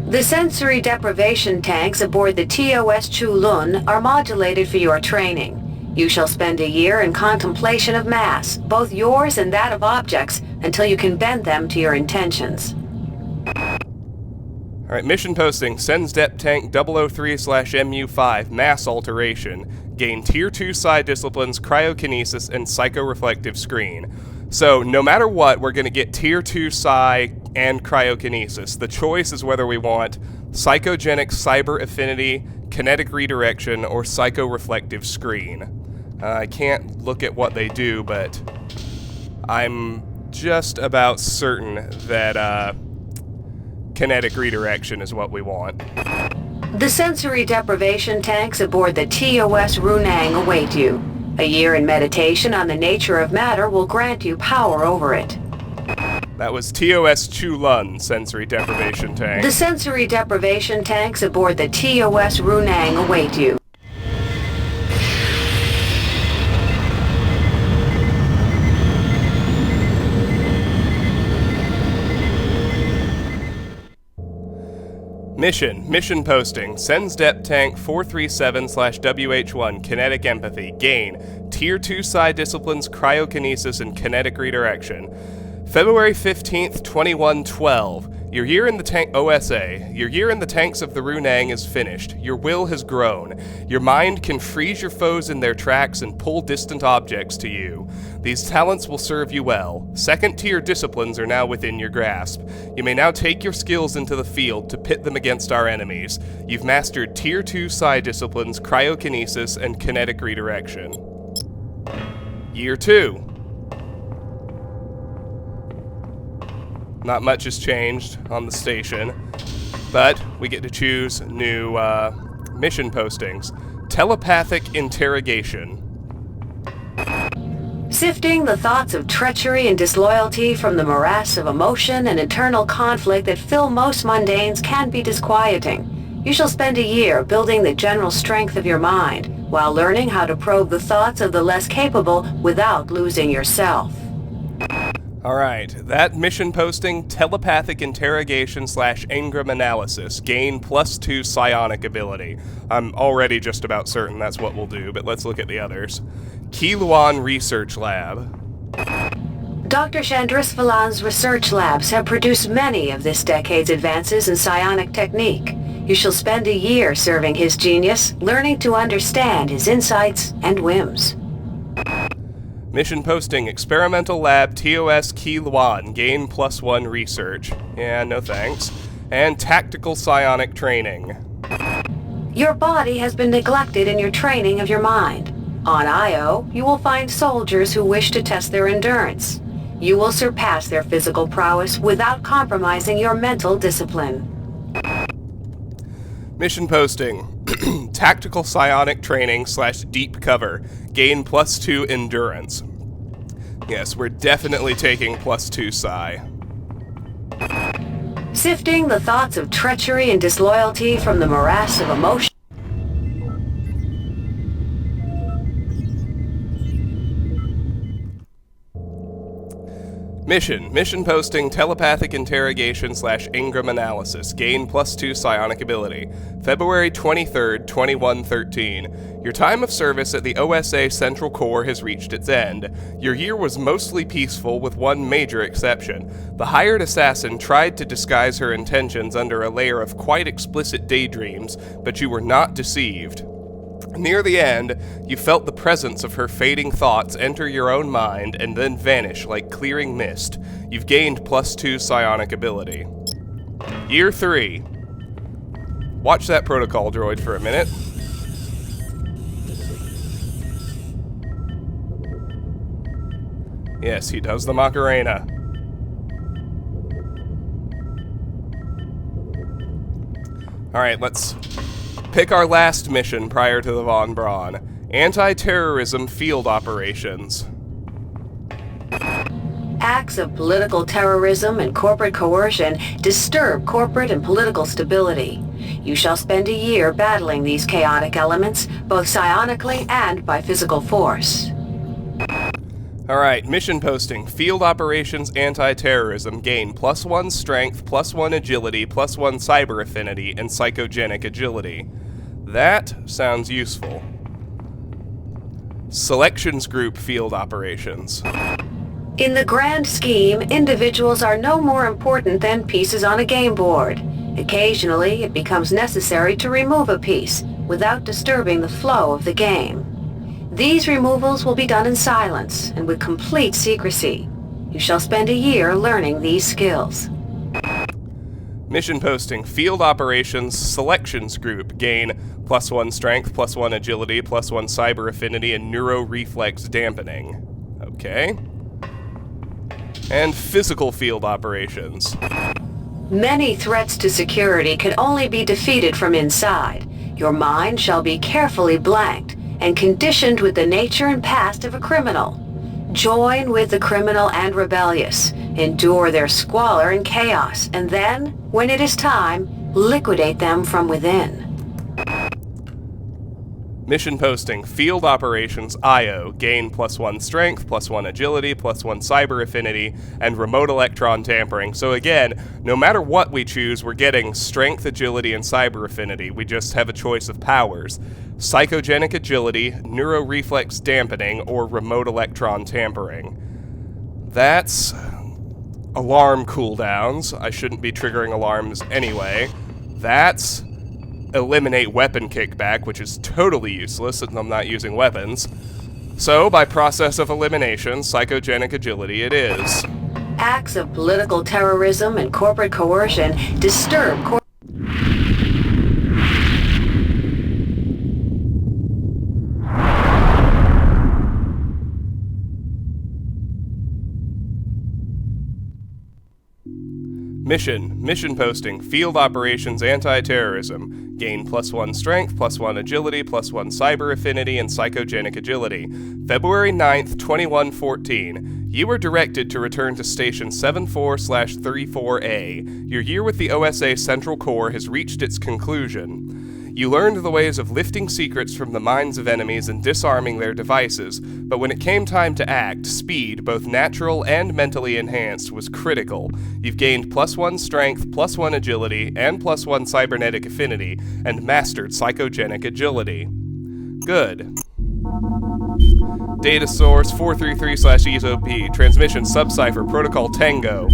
The sensory deprivation tanks aboard the TOS Chulun are modulated for your training. You shall spend a year in contemplation of mass, both yours and that of objects, until you can bend them to your intentions. Alright, mission posting, Sens Dep Tank 003/MU5, Mass Alteration. Gain Tier 2 Psi Disciplines, Cryokinesis, and Psycho-Reflective Screen. So, no matter what, we're going to get Tier 2 Psi and Cryokinesis. The choice is whether we want Psychogenic Cyber Affinity, Kinetic Redirection, or Psycho-Reflective Screen. I can't look at what they do, but I'm just about certain that Kinetic Redirection is what we want. The sensory deprivation tanks aboard the TOS Runang await you. A year in meditation on the nature of matter will grant you power over it. That was TOS Chulun sensory deprivation tank. The sensory deprivation tanks aboard the TOS Runang await you. Mission posting. Sends Dep Tank 437/WH1 Kinetic Empathy. Gain Tier 2 Psi Disciplines Cryokinesis and Kinetic Redirection. February 15th, 2112. Your year in the tank OSA. Your year in the tanks of the Runang is finished. Your will has grown. Your mind can freeze your foes in their tracks and pull distant objects to you. These talents will serve you well. Second tier disciplines are now within your grasp. You may now take your skills into the field to pit them against our enemies. You've mastered Tier 2 Psi Disciplines, Cryokinesis, and Kinetic Redirection. Year 2. Not much has changed on the station, but we get to choose new mission postings. Telepathic Interrogation. Sifting the thoughts of treachery and disloyalty from the morass of emotion and internal conflict that fill most mundanes can be disquieting. You shall spend a year building the general strength of your mind, while learning how to probe the thoughts of the less capable without losing yourself. Alright, that mission posting, Telepathic Interrogation / Engram Analysis. Gain +2 psionic ability. I'm already just about certain that's what we'll do, but let's look at the others. Kiluan Research Lab. Dr. Chandrisvalan's research labs have produced many of this decade's advances in psionic technique. You shall spend a year serving his genius, learning to understand his insights and whims. Mission posting, Experimental Lab TOS Kiluan. Gain +1 research. Yeah, no thanks. And Tactical Psionic Training. Your body has been neglected in your training of your mind. On Io, you will find soldiers who wish to test their endurance. You will surpass their physical prowess without compromising your mental discipline. Mission posting, Tactical Psionic Training / Deep Cover. Gain +2 Endurance. Yes, we're definitely taking +2 Psi. Sifting the thoughts of treachery and disloyalty from the morass of emotion. Mission posting, Telepathic Interrogation / Engram Analysis. Gain +2 psionic ability. February 23rd, 2113. Your time of service at the OSA Central Core has reached its end. Your year was mostly peaceful with one major exception. The hired assassin tried to disguise her intentions under a layer of quite explicit daydreams, but you were not deceived. Near the end, you felt the presence of her fading thoughts enter your own mind and then vanish like clearing mist. You've gained +2 psionic ability. Year 3. Watch that protocol droid for a minute. Yes, he does the Macarena. Alright, let's pick our last mission prior to the Von Braun. Anti-terrorism field operations. Acts of political terrorism and corporate coercion disturb corporate and political stability. You shall spend a year battling these chaotic elements, both psionically and by physical force. Alright, mission posting. Field operations anti-terrorism. Gain +1 strength, +1 agility, +1 cyber affinity, and psychogenic agility. That sounds useful. Selections group field operations. In the grand scheme, individuals are no more important than pieces on a game board. Occasionally, it becomes necessary to remove a piece without disturbing the flow of the game. These removals will be done in silence and with complete secrecy. You shall spend a year learning these skills. Mission posting. Field operations selections group. Gain +1 strength, +1 agility, +1 cyber affinity, and neuro-reflex dampening. Okay. And physical field operations. Many threats to security can only be defeated from inside. Your mind shall be carefully blanked and conditioned with the nature and past of a criminal. Join with the criminal and rebellious, endure their squalor and chaos, and then, when it is time, liquidate them from within. Mission posting, Field Operations IO, gain +1 strength, +1 agility, +1 cyber affinity, and remote electron tampering. So again, no matter what we choose, we're getting strength, agility, and cyber affinity. We just have a choice of powers. Psychogenic agility, neuroreflex dampening, or remote electron tampering. That's alarm cooldowns. I shouldn't be triggering alarms anyway. That's eliminate weapon kickback, which is totally useless since I'm not using weapons. So, by process of elimination, psychogenic agility it is. Acts of political terrorism and corporate coercion disturb Mission posting, Field Operations Anti-Terrorism, gain +1 strength, +1 agility, +1 cyber affinity, and psychogenic agility. February 9th, 2114. You were directed to return to Station 74/34A. Your year with the OSA Central Core has reached its conclusion. You learned the ways of lifting secrets from the minds of enemies and disarming their devices, but when it came time to act, speed, both natural and mentally enhanced, was critical. You've gained +1 strength, +1 agility, and +1 cybernetic affinity, and mastered psychogenic agility. Good. Data source 433/ESOP. Transmission subcipher protocol Tango.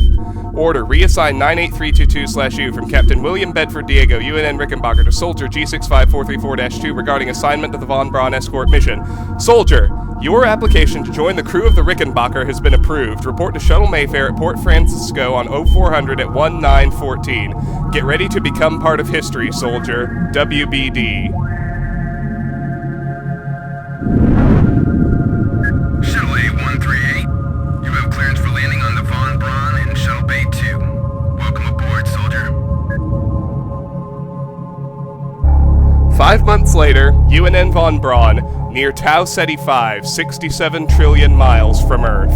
Order reassign 98322/U from Captain William Bedford Diego, UNN Rickenbacker, to Soldier G65434-2 regarding assignment to the Von Braun escort mission. Soldier, your application to join the crew of the Rickenbacker has been approved. Report to Shuttle Mayfair at Port Francisco on 0400 at 1914. Get ready to become part of history, Soldier. WBD. Shuttle A138, you have clearance for landing on the Von Braun in Shuttle Bay 2. Welcome aboard, soldier. 5 months later, UNN Von Braun, near Tau Ceti 5, 67 trillion miles from Earth.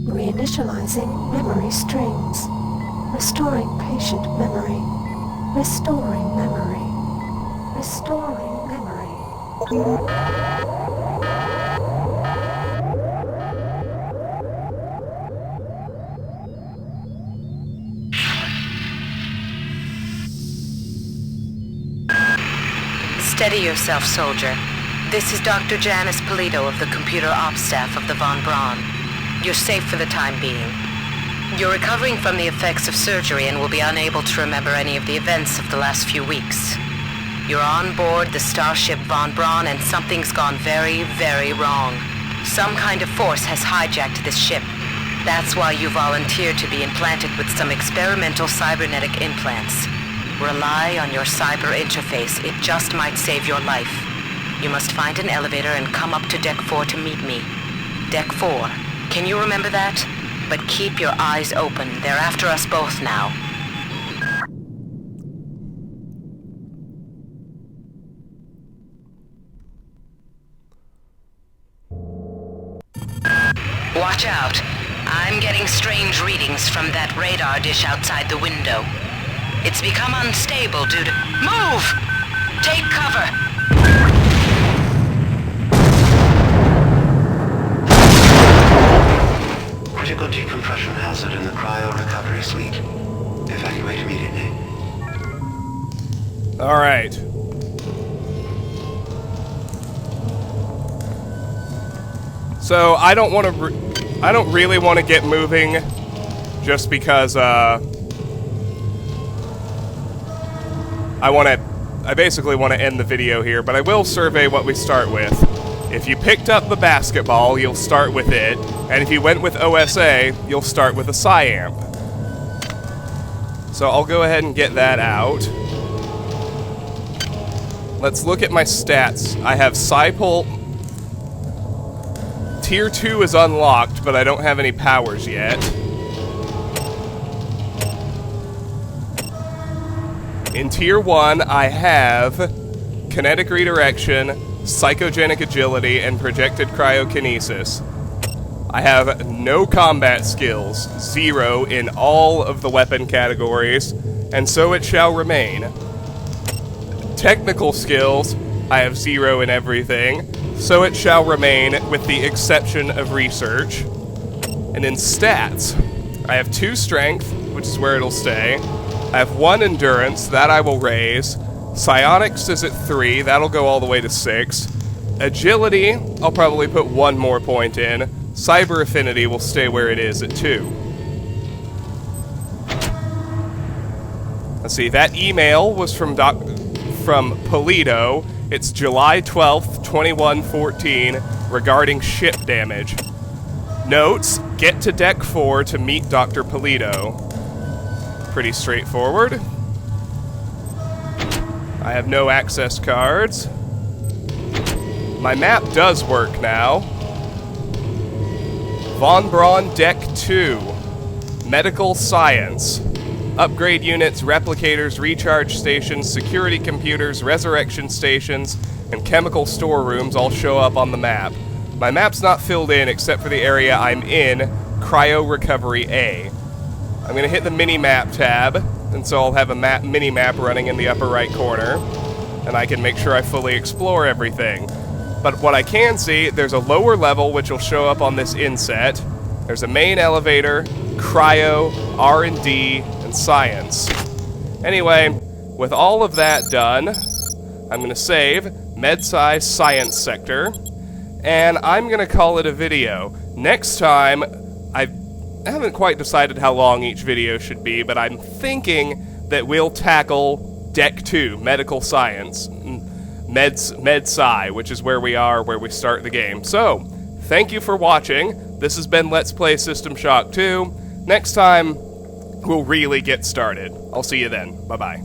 Reinitializing memory streams. Restoring patient memory. Restoring memory. Restoring memory. Steady yourself, soldier. This is Dr. Janice Polito of the Computer Ops Staff of the Von Braun. You're safe for the time being. You're recovering from the effects of surgery and will be unable to remember any of the events of the last few weeks. You're on board the starship Von Braun and something's gone very, very wrong. Some kind of force has hijacked this ship. That's why you volunteered to be implanted with some experimental cybernetic implants. Rely on your cyber interface. It just might save your life. You must find an elevator and come up to Deck 4 to meet me. Deck 4. Can you remember that? But keep your eyes open. They're after us both now. Watch out. I'm getting strange readings from that radar dish outside the window. It's become unstable due to... Move! Take cover! Critical decompression hazard in the cryo recovery suite. Evacuate immediately. Alright. So, I don't want to... I don't really want to get moving just because, I basically want to end the video here, but I will survey what we start with. If you picked up the basketball, you'll start with it, and if you went with OSA, you'll start with a Psyamp. So I'll go ahead and get that out. Let's look at my stats. I have Psypult. Tier 2 is unlocked, but I don't have any powers yet. In Tier 1, I have Kinetic Redirection, Psychogenic Agility, and Projected Cryokinesis. I have no combat skills, 0 in all of the weapon categories, and so it shall remain. Technical skills, I have 0 in everything, so it shall remain with the exception of research. And in stats, I have 2 strength, which is where it'll stay. I have 1 endurance, that I will raise. Psionics is at 3, that'll go all the way to 6. Agility, I'll probably put 1 more point in. Cyber Affinity will stay where it is at 2. Let's see, that email was from Polito. It's July 12th, 2114, regarding ship damage. Notes, get to Deck 4 to meet Dr. Polito. Pretty straightforward. I have no access cards. My map does work now. Von Braun Deck 2. Medical Science. Upgrade units, replicators, recharge stations, security computers, resurrection stations, and chemical storerooms all show up on the map. My map's not filled in except for the area I'm in, Cryo Recovery A. I'm going to hit the mini-map tab, and so I'll have a mini-map running in the upper right corner, and I can make sure I fully explore everything. But what I can see, there's a lower level which will show up on this inset. There's a main elevator, cryo, R&D, and science. Anyway, with all of that done, I'm going to save MedSci Science Sector, and I'm going to call it a video. Next time, I haven't quite decided how long each video should be, but I'm thinking that we'll tackle Deck 2, Medical Science, MedSci, which is where we are, where we start the game. So, thank you for watching. This has been Let's Play System Shock 2. Next time, we'll really get started. I'll see you then. Bye-bye.